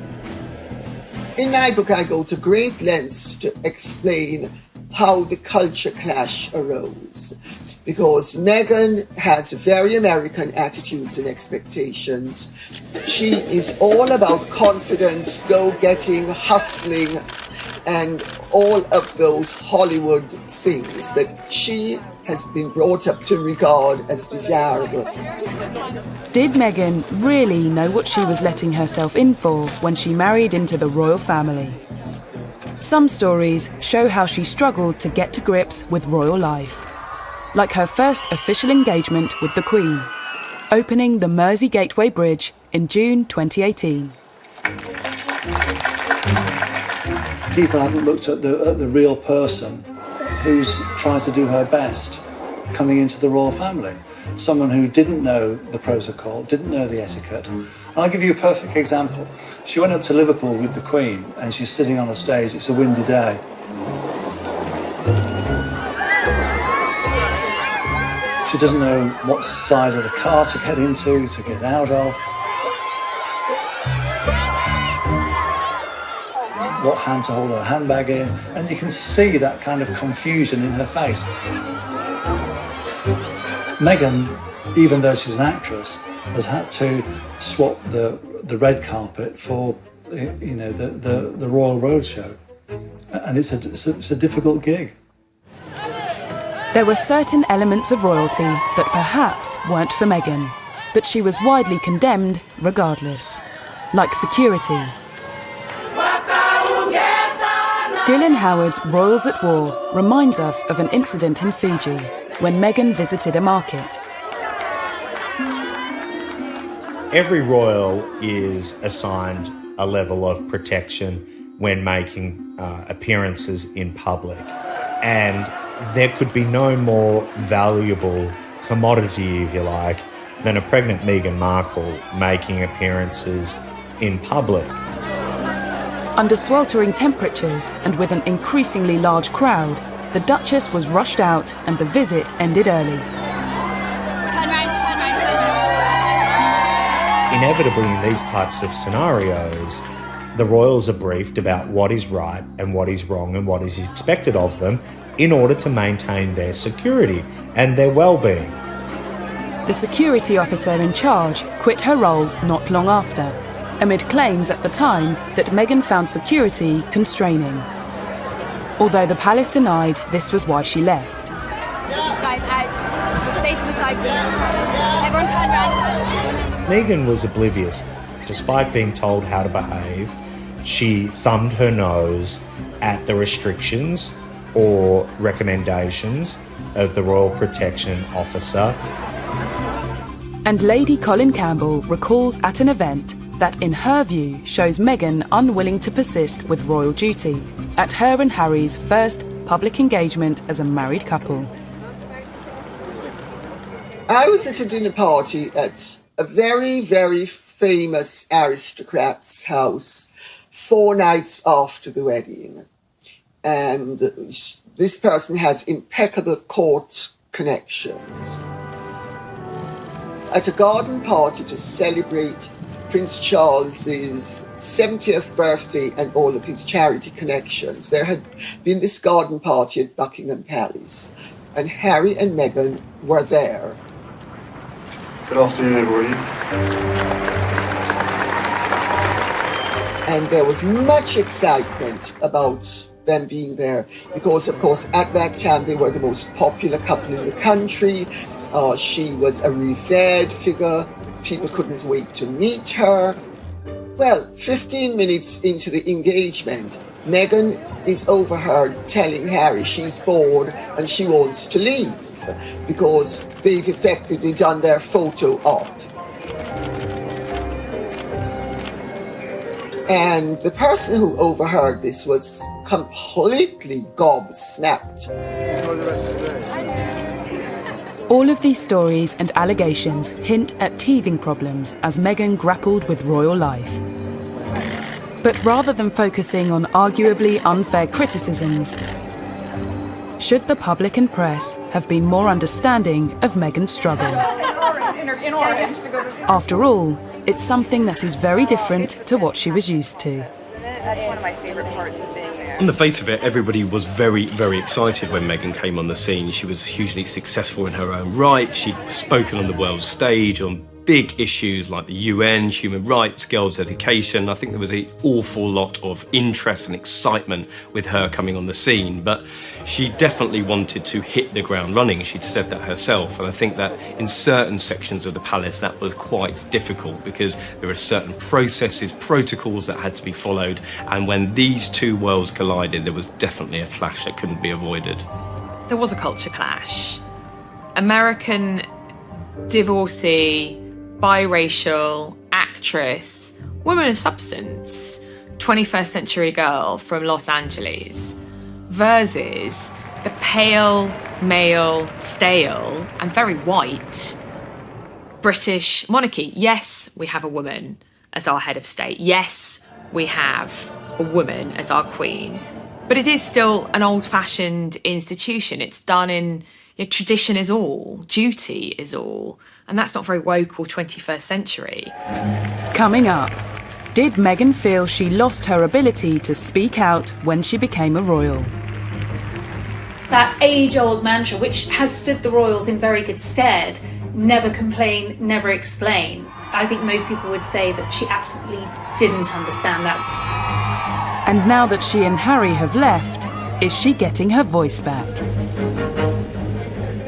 In my book, I go to great lengths to explain how the culture clash arose. Because Meghan has very American attitudes and expectations. She is all about confidence, go-getting, hustling, and all of those Hollywood things that she has been brought up to regard as desirable. Did Meghan really know what she was letting herself in for when she married into the royal family? Some stories show how she struggled to get to grips with royal life, like her first official engagement with the Queen, opening the Mersey Gateway Bridge in June 2018. People haven't looked at the real person who's tried to do her best coming into the royal family. Someone who didn't know the protocol, didn't know the etiquette. And I'll give you a perfect example. She went up to Liverpool with the Queen and she's sitting on a stage. It's a windy day. She doesn't know what side of the car to get into, to get out of, what hand to hold her handbag in, and you can see that kind of confusion in her face. Meghan, even though she's an actress, has had to swap the red carpet for the Royal Roadshow, and it's a difficult gig. There were certain elements of royalty that perhaps weren't for Meghan, but she was widely condemned regardless, like security. Dylan Howard's Royals at War reminds us of an incident in Fiji when Meghan visited a market. Every royal is assigned a level of protection when making appearances in public. And there could be no more valuable commodity, if you like, than a pregnant Meghan Markle making appearances in public. Under sweltering temperatures and with an increasingly large crowd, the Duchess was rushed out and the visit ended early. Turn round, turn round, turn round. Inevitably, in these types of scenarios, the royals are briefed about what is right and what is wrong and what is expected of them in order to maintain their security and their well-being. The security officer in charge quit her role not long after, amid claims at the time that Meghan found security constraining. Although the palace denied this was why she left. Guys, out. Just stay to the side, please. Everyone turn round. Meghan was oblivious. Despite being told how to behave, she thumbed her nose at the restrictions or recommendations of the Royal Protection Officer. And Lady Colin Campbell recalls at an event that, in her view, shows Meghan unwilling to persist with royal duty at her and Harry's first public engagement as a married couple. I was at a dinner party at a very, very famous aristocrat's house 4 nights after the wedding. And this person has impeccable court connections. At a garden party to celebrate Prince Charles's 70th birthday and all of his charity connections, there had been this garden party at Buckingham Palace, and Harry and Meghan were there. Good afternoon, everybody. And there was much excitement about them being there because, of course, at that time they were the most popular couple in the country. She was a revered figure. People couldn't wait to meet her. Well, 15 minutes into the engagement, Meghan is overheard telling Harry she's bored and she wants to leave because they've effectively done their photo op. And the person who overheard this was completely gobsmacked. All of these stories and allegations hint at teething problems as Meghan grappled with royal life. But rather than focusing on arguably unfair criticisms, should the public and press have been more understanding of Meghan's struggle? After all, it's something that is very different to what she was used to. That's one of my favorite parts of being there. On the face of it, everybody was very, very excited when Meghan came on the scene. She was hugely successful in her own right. She'd spoken on the world stage on big issues like the UN, human rights, girls' education. I think there was an awful lot of interest and excitement with her coming on the scene, but she definitely wanted to hit the ground running. She'd said that herself, and I think that in certain sections of the palace that was quite difficult because there were certain processes, protocols that had to be followed, and when these two worlds collided, there was definitely a clash that couldn't be avoided. There was a culture clash. American divorcee, biracial, actress, woman of substance, 21st century girl from Los Angeles, versus the pale, male, stale, and very white British monarchy. Yes, we have a woman as our head of state. Yes, we have a woman as our queen. But it is still an old-fashioned institution. It's done in tradition is all, duty is all. And that's not very woke or 21st century. Coming up, did Meghan feel she lost her ability to speak out when she became a royal? That age-old mantra, which has stood the royals in very good stead, never complain, never explain. I think most people would say that she absolutely didn't understand that. And now that she and Harry have left, is she getting her voice back?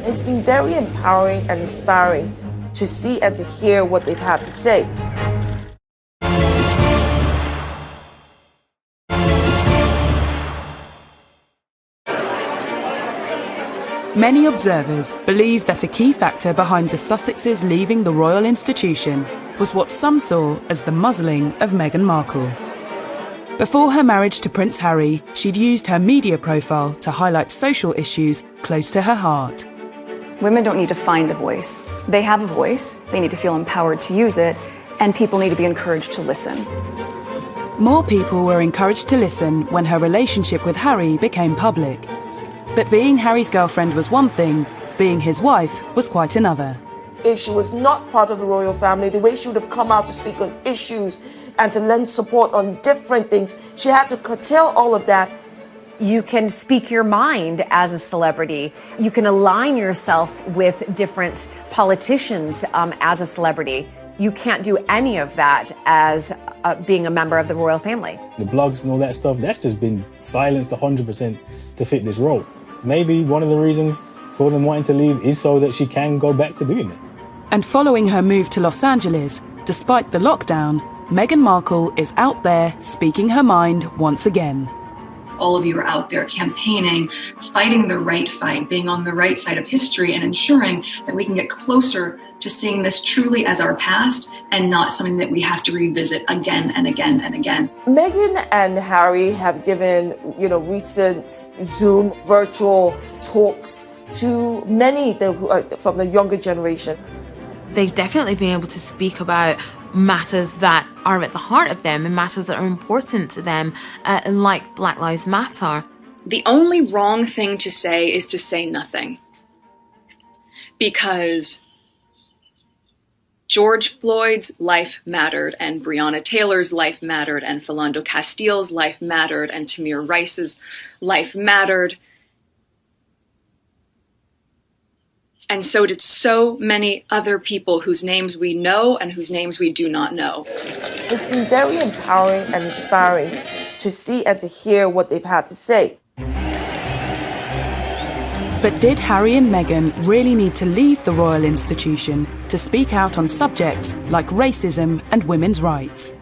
It's been very empowering and inspiring to see and to hear what they've had to say. Many observers believe that a key factor behind the Sussexes leaving the royal institution was what some saw as the muzzling of Meghan Markle. Before her marriage to Prince Harry, she'd used her media profile to highlight social issues close to her heart. Women don't need to find a voice. They have a voice, they need to feel empowered to use it, and people need to be encouraged to listen. More people were encouraged to listen when her relationship with Harry became public. But being Harry's girlfriend was one thing, being his wife was quite another. If she was not part of the royal family, the way she would have come out to speak on issues and to lend support on different things, she had to curtail all of that. You can speak your mind as a celebrity. You can align yourself with different politicians as a celebrity. You can't do any of that as being a member of the royal family. The blogs and all that stuff, that's just been silenced 100% to fit this role. Maybe one of the reasons for them wanting to leave is so that she can go back to doing it. And following her move to Los Angeles, despite the lockdown, Meghan Markle is out there speaking her mind once again. All of you are out there campaigning, fighting the right fight, being on the right side of history and ensuring that we can get closer to seeing this truly as our past and not something that we have to revisit again and again and again. Meghan and Harry have given, recent Zoom virtual talks to many from the younger generation. They've definitely been able to speak about matters that are at the heart of them and matters that are important to them, like Black Lives Matter. The only wrong thing to say is to say nothing. Because George Floyd's life mattered, and Breonna Taylor's life mattered, and Philando Castile's life mattered, and Tamir Rice's life mattered. And so did so many other people whose names we know and whose names we do not know. It's been very empowering and inspiring to see and to hear what they've had to say. But did Harry and Meghan really need to leave the royal institution to speak out on subjects like racism and women's rights?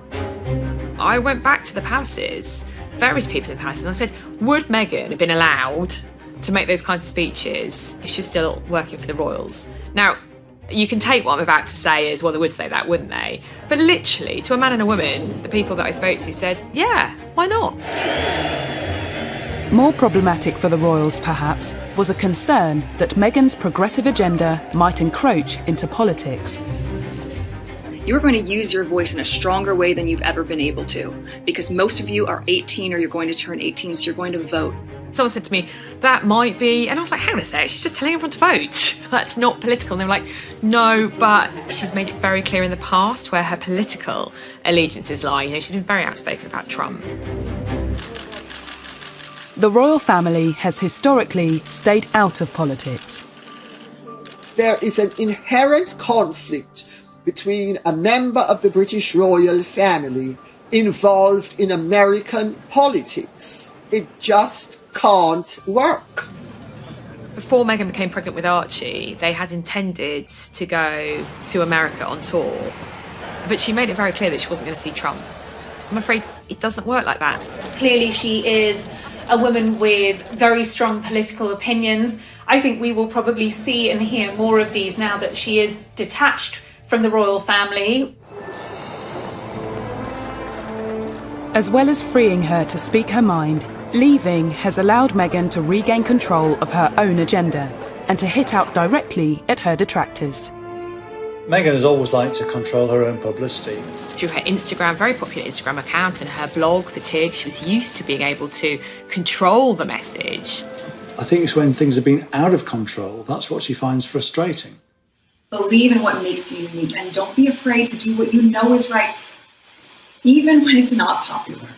I went back to the palaces, various people in the palaces, and I said, would Meghan have been allowed to make those kinds of speeches if she's still working for the royals? Now, you can take what I'm about to say as, well, they would say that, wouldn't they? But literally, to a man and a woman, the people that I spoke to said, yeah, why not? More problematic for the royals, perhaps, was a concern that Meghan's progressive agenda might encroach into politics. You're going to use your voice in a stronger way than you've ever been able to, because most of you are 18 or you're going to turn 18, so you're going to vote. Someone said to me, that might be, and I was like, hang on a sec, she's just telling everyone to vote. That's not political. And they were like, no, but she's made it very clear in the past where her political allegiances lie. She's been very outspoken about Trump. The royal family has historically stayed out of politics. There is an inherent conflict between a member of the British royal family involved in American politics. It just can't work. Before Meghan became pregnant with Archie, they had intended to go to America on tour, but she made it very clear that she wasn't going to see Trump. I'm afraid it doesn't work like that. Clearly she is a woman with very strong political opinions. I think we will probably see and hear more of these now that she is detached from the royal family. As well as freeing her to speak her mind, leaving has allowed Meghan to regain control of her own agenda and to hit out directly at her detractors. Meghan has always liked to control her own publicity. Through her Instagram, very popular Instagram account, and her blog, The Tig, she was used to being able to control the message. I think it's when things have been out of control, that's what she finds frustrating. Believe in what makes you unique, and don't be afraid to do what you know is right, even when it's not popular,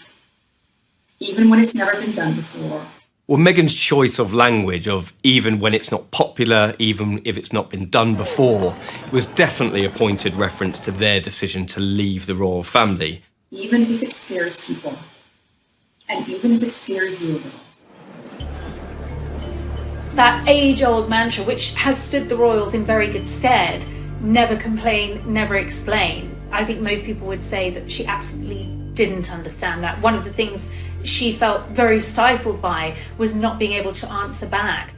even when it's never been done before. Well, Meghan's choice of language of even when it's not popular, even if it's not been done before, was definitely a pointed reference to their decision to leave the royal family. Even if it scares people, and even if it scares you a little. That age-old mantra, which has stood the royals in very good stead, never complain, never explain. I think most people would say that she absolutely didn't understand that. One of the things she felt very stifled by was not being able to answer back.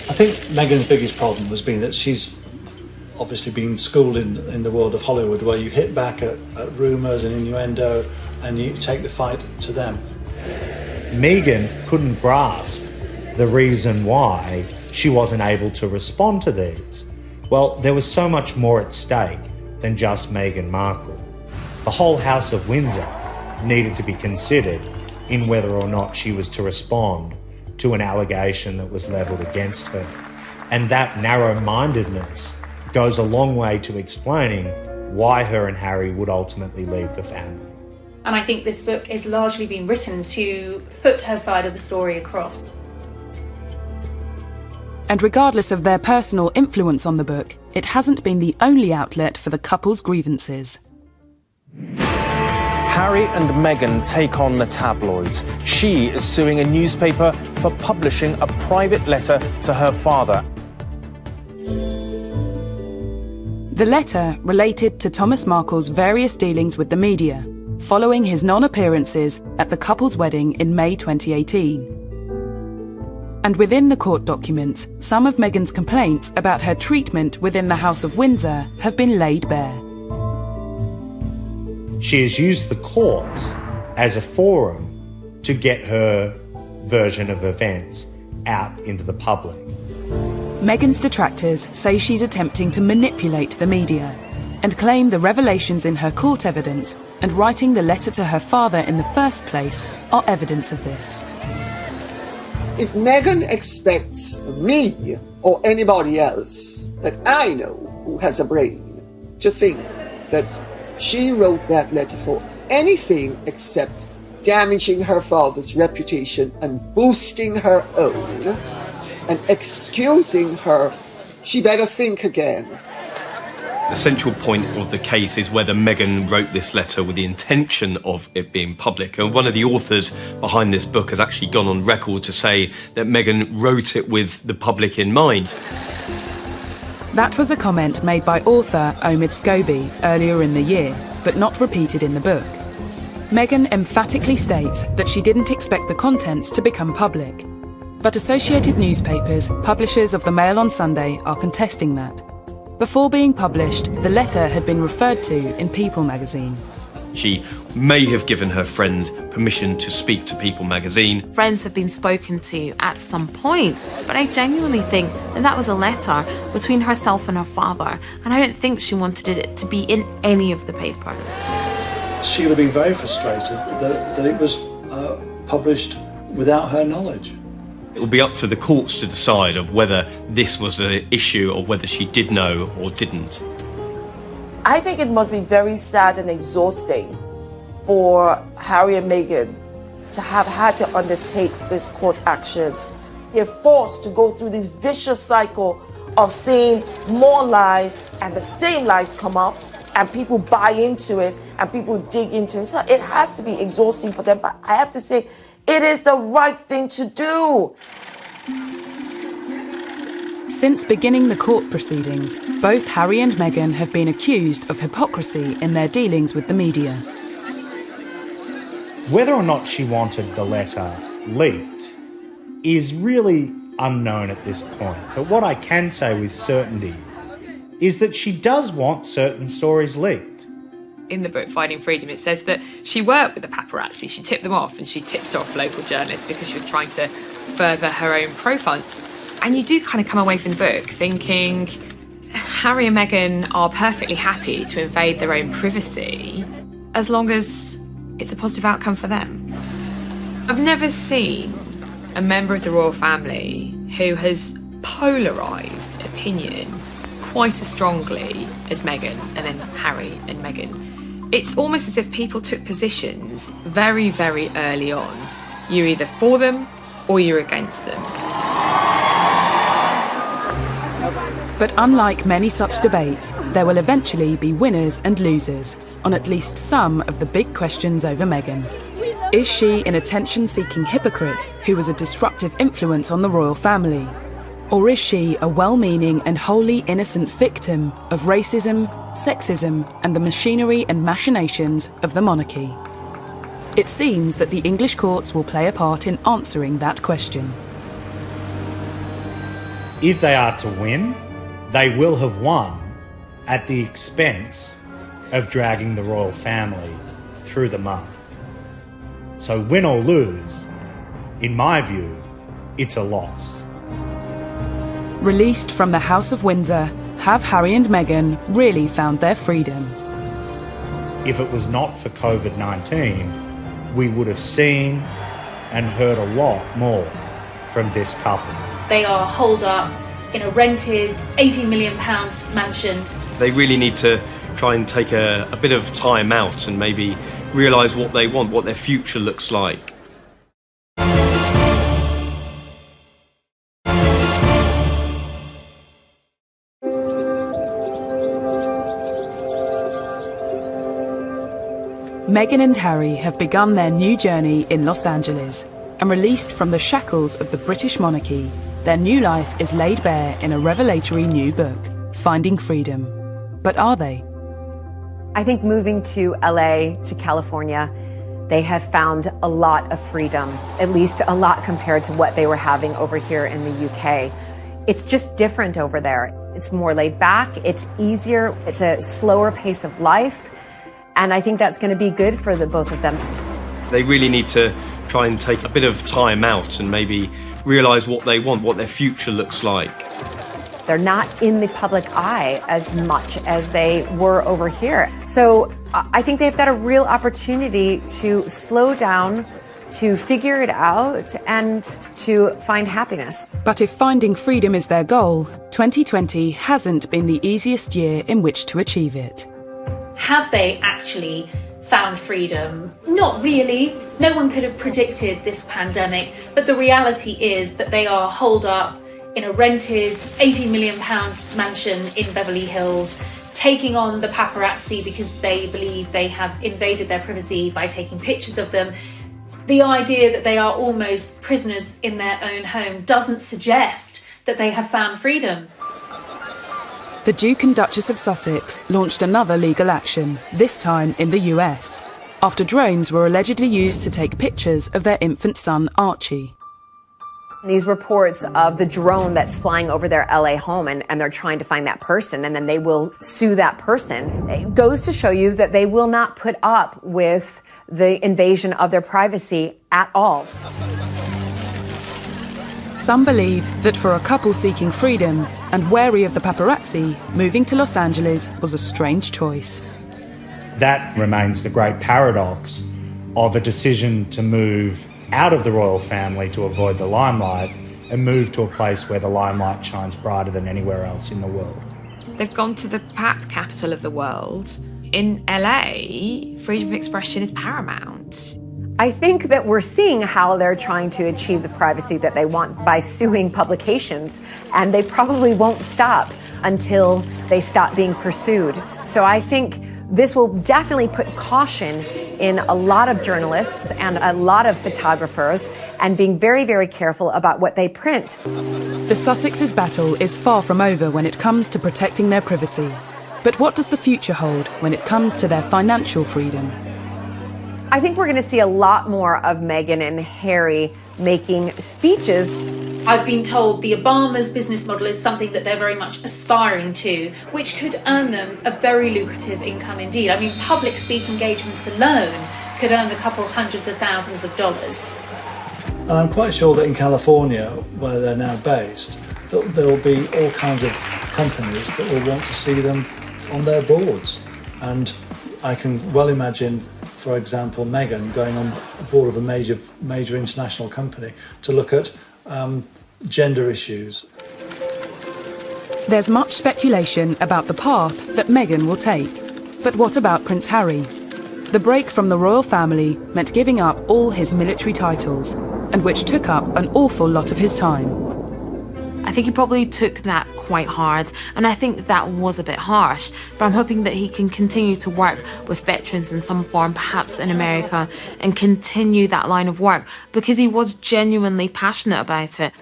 I think Meghan's biggest problem has been that she's obviously been schooled in the world of Hollywood, where you hit back at rumours and innuendo and you take the fight to them. Meghan couldn't grasp the reason why she wasn't able to respond to these. Well, there was so much more at stake than just Meghan Markle. The whole House of Windsor needed to be considered in whether or not she was to respond to an allegation that was levelled against her. And that narrow-mindedness goes a long way to explaining why her and Harry would ultimately leave the family. And I think this book is largely been written to put her side of the story across. And regardless of their personal influence on the book, it hasn't been the only outlet for the couple's grievances. Harry and Meghan take on the tabloids. She is suing a newspaper for publishing a private letter to her father. The letter related to Thomas Markle's various dealings with the media, following his non-appearances at the couple's wedding in May 2018. And within the court documents, some of Meghan's complaints about her treatment within the House of Windsor have been laid bare. She has used the courts as a forum to get her version of events out into the public. Meghan's detractors say she's attempting to manipulate the media and claim the revelations in her court evidence and writing the letter to her father in the first place are evidence of this. If Meghan expects me or anybody else that I know who has a brain to think that she wrote that letter for anything except damaging her father's reputation and boosting her own and excusing her, she better think again. The central point of the case is whether Meghan wrote this letter with the intention of it being public. And one of the authors behind this book has actually gone on record to say that Meghan wrote it with the public in mind. That was a comment made by author Omid Scobie earlier in the year, but not repeated in the book. Meghan emphatically states that she didn't expect the contents to become public. But Associated Newspapers, publishers of the Mail on Sunday, are contesting that. Before being published, the letter had been referred to in People magazine. She may have given her friends permission to speak to People magazine. Friends have been spoken to at some point, but I genuinely think that was a letter between herself and her father, and I don't think she wanted it to be in any of the papers. She would have been very frustrated that it was published without her knowledge. It will be up for the courts to decide of whether this was an issue or whether she did know or didn't. I think it must be very sad and exhausting for Harry and Meghan to have had to undertake this court action. They're forced to go through this vicious cycle of seeing more lies and the same lies come up and people buy into it and people dig into it. So it has to be exhausting for them, but I have to say, it is the right thing to do. Since beginning the court proceedings, both Harry and Meghan have been accused of hypocrisy in their dealings with the media. Whether or not she wanted the letter leaked is really unknown at this point. But what I can say with certainty is that she does want certain stories leaked. In the book Finding Freedom, it says that she worked with the paparazzi. She tipped them off, and she tipped off local journalists because she was trying to further her own profile. And you do kind of come away from the book thinking Harry and Meghan are perfectly happy to invade their own privacy as long as it's a positive outcome for them. I've never seen a member of the royal family who has polarised opinion quite as strongly as Meghan and then Harry and Meghan. It's almost as if people took positions very, very early on. You're either for them or you're against them. But unlike many such debates, there will eventually be winners and losers on at least some of the big questions over Meghan. Is she an attention-seeking hypocrite who was a disruptive influence on the royal family? Or is she a well-meaning and wholly innocent victim of racism, sexism, and the machinery and machinations of the monarchy? It seems that the English courts will play a part in answering that question. If they are to win, they will have won at the expense of dragging the royal family through the mud. So win or lose, in my view, it's a loss. Released from the House of Windsor, have Harry and Meghan really found their freedom? If it was not for COVID-19, we would have seen and heard a lot more from this couple. They are holed up in a rented £80 million mansion. They really need to try and take a bit of time out and maybe realise what they want, what their future looks like. Meghan and Harry have begun their new journey in Los Angeles, and released from the shackles of the British monarchy, their new life is laid bare in a revelatory new book, Finding Freedom. But are they? I think moving to LA, to California, they have found a lot of freedom, at least a lot compared to what they were having over here in the UK. It's just different over there. It's more laid back, it's easier, it's a slower pace of life, and I think that's going to be good for the both of them. They really need to try and take a bit of time out and maybe realise what they want, what their future looks like. They're not in the public eye as much as they were over here. So I think they've got a real opportunity to slow down, to figure it out, and to find happiness. But if finding freedom is their goal, 2020 hasn't been the easiest year in which to achieve it. Have they actually found freedom? Not really. No one could have predicted this pandemic, but the reality is that they are holed up in a rented £80 million mansion in Beverly Hills, taking on the paparazzi because they believe they have invaded their privacy by taking pictures of them. The idea that they are almost prisoners in their own home doesn't suggest that they have found freedom. The Duke and Duchess of Sussex launched another legal action, this time in the US, after drones were allegedly used to take pictures of their infant son, Archie. These reports of the drone that's flying over their LA home and they're trying to find that person, and then they will sue that person. It goes to show you that they will not put up with the invasion of their privacy at all. Some believe that for a couple seeking freedom and wary of the paparazzi, moving to Los Angeles was a strange choice. That remains the great paradox of a decision to move out of the royal family to avoid the limelight and move to a place where the limelight shines brighter than anywhere else in the world. They've gone to the capital of the world. In LA, freedom of expression is paramount. I think that we're seeing how they're trying to achieve the privacy that they want by suing publications, and they probably won't stop until they stop being pursued. So I think this will definitely put caution in a lot of journalists and a lot of photographers, and being very, very careful about what they print. The Sussex's battle is far from over when it comes to protecting their privacy. But what does the future hold when it comes to their financial freedom? I think we're going to see a lot more of Meghan and Harry making speeches. I've been told the Obamas' business model is something that they're very much aspiring to, which could earn them a very lucrative income indeed. I mean, public speaking engagements alone could earn a couple hundreds of thousands of dollars. And I'm quite sure that in California, where they're now based, that there will be all kinds of companies that will want to see them on their boards. And I can well imagine, for example, Meghan going on board of a major international company to look at gender issues. There's much speculation about the path that Meghan will take. But what about Prince Harry? The break from the royal family meant giving up all his military titles, and which took up an awful lot of his time. I think he probably took that quite hard, and I think that was a bit harsh, but I'm hoping that he can continue to work with veterans in some form, perhaps in America, and continue that line of work, because he was genuinely passionate about it.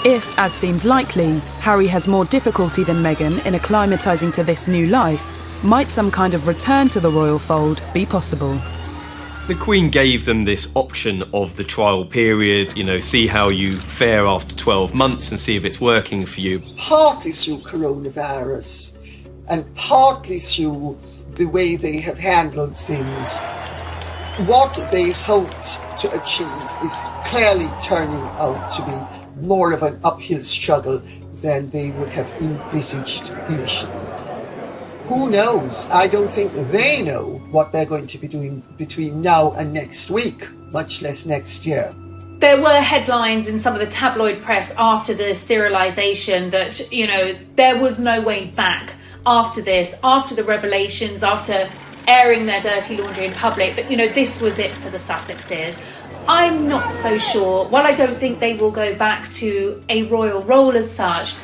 If, as seems likely, Harry has more difficulty than Meghan in acclimatising to this new life, might some kind of return to the royal fold be possible? The Queen gave them this option of the trial period, see how you fare after 12 months and see if it's working for you. Partly through coronavirus and partly through the way they have handled things, what they hoped to achieve is clearly turning out to be more of an uphill struggle than they would have envisaged initially. Who knows? I don't think they know what they're going to be doing between now and next week, much less next year. There were headlines in some of the tabloid press after the serialisation that, there was no way back after this, after the revelations, after airing their dirty laundry in public, that, this was it for the Sussexes. I'm not so sure. While I don't think they will go back to a royal role as such,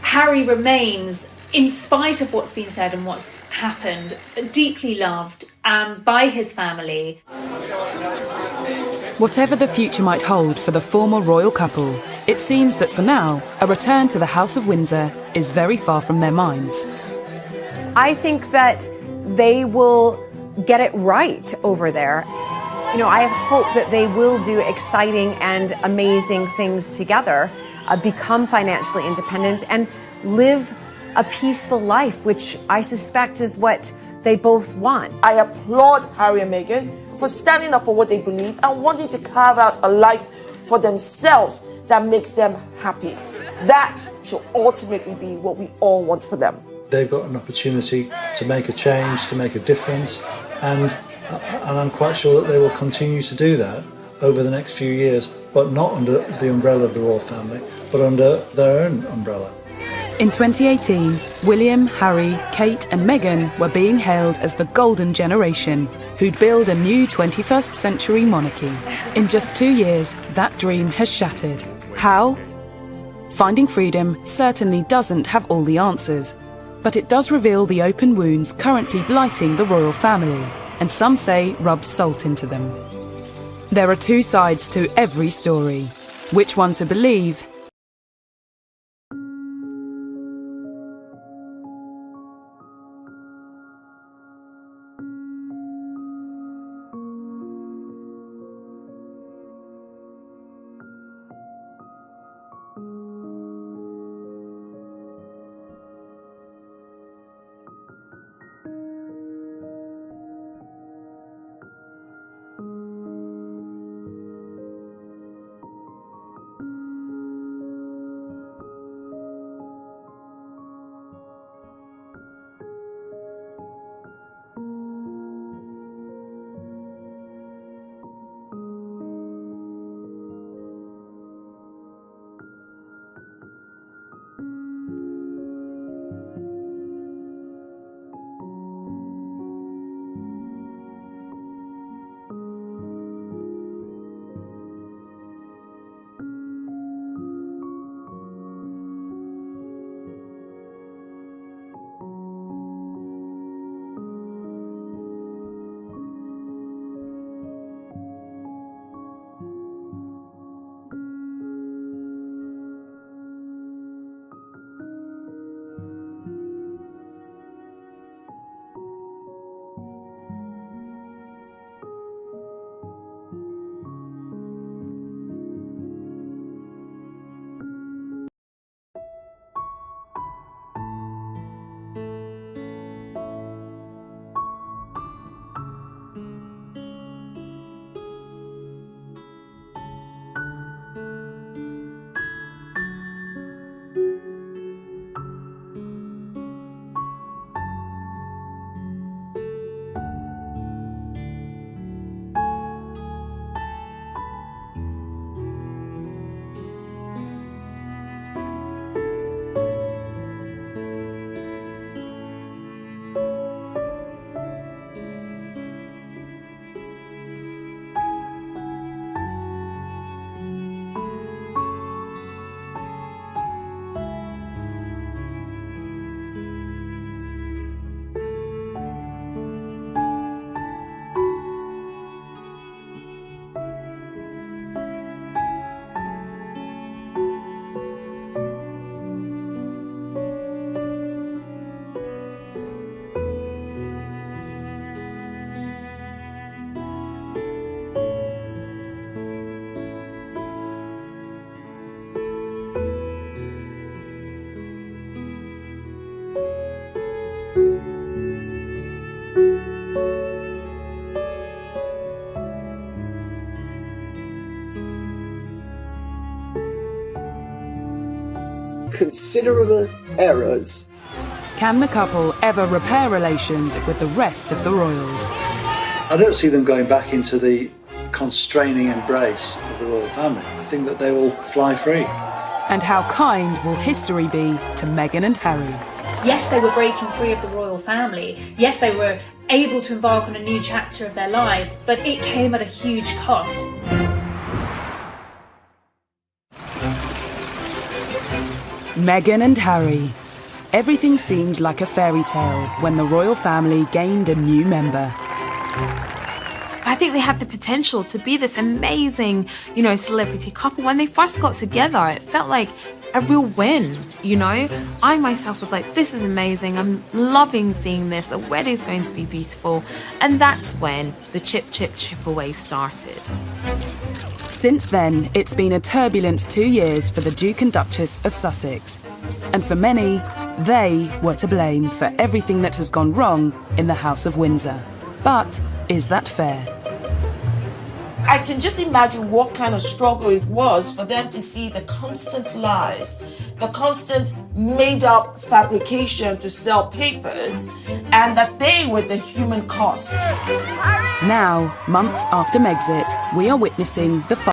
Harry remains, in spite of what's been said and what's happened, deeply loved by his family. Whatever the future might hold for the former royal couple, it seems that for now, a return to the House of Windsor is very far from their minds. I think that they will get it right over there. I have hope that they will do exciting and amazing things together, become financially independent, and live a peaceful life, which I suspect is what they both want. I applaud Harry and Meghan for standing up for what they believe and wanting to carve out a life for themselves that makes them happy. That should ultimately be what we all want for them. They've got an opportunity to make a change, to make a difference, and I'm quite sure that they will continue to do that over the next few years, but not under the umbrella of the royal family, but under their own umbrella. In 2018, William, Harry, Kate and Meghan were being hailed as the golden generation who'd build a new 21st century monarchy. In just 2 years, that dream has shattered. How? Finding Freedom certainly doesn't have all the answers, but it does reveal the open wounds currently blighting the royal family, and some say rubs salt into them. There are two sides to every story. Which one to believe? considerable errors. Can the couple ever repair relations with the rest of the royals? I don't see them going back into the constraining embrace of the royal family. I think that they will fly free. And how kind will history be to Meghan and Harry? Yes, they were breaking free of the royal family. Yes, they were able to embark on a new chapter of their lives, but it came at a huge cost. Meghan and Harry. Everything seemed like a fairy tale when the royal family gained a new member. I think they had the potential to be this amazing, celebrity couple. When they first got together, it felt like a real win, I myself was like, this is amazing. I'm loving seeing this. The wedding's going to be beautiful. And that's when the chip away started. Since then, it's been a turbulent 2 years for the Duke and Duchess of Sussex. And for many, they were to blame for everything that has gone wrong in the House of Windsor. But is that fair? I can just imagine what kind of struggle it was for them to see the constant lies, the constant made-up fabrication to sell papers, and that they were the human cost. Now, months after Megxit, we are witnessing the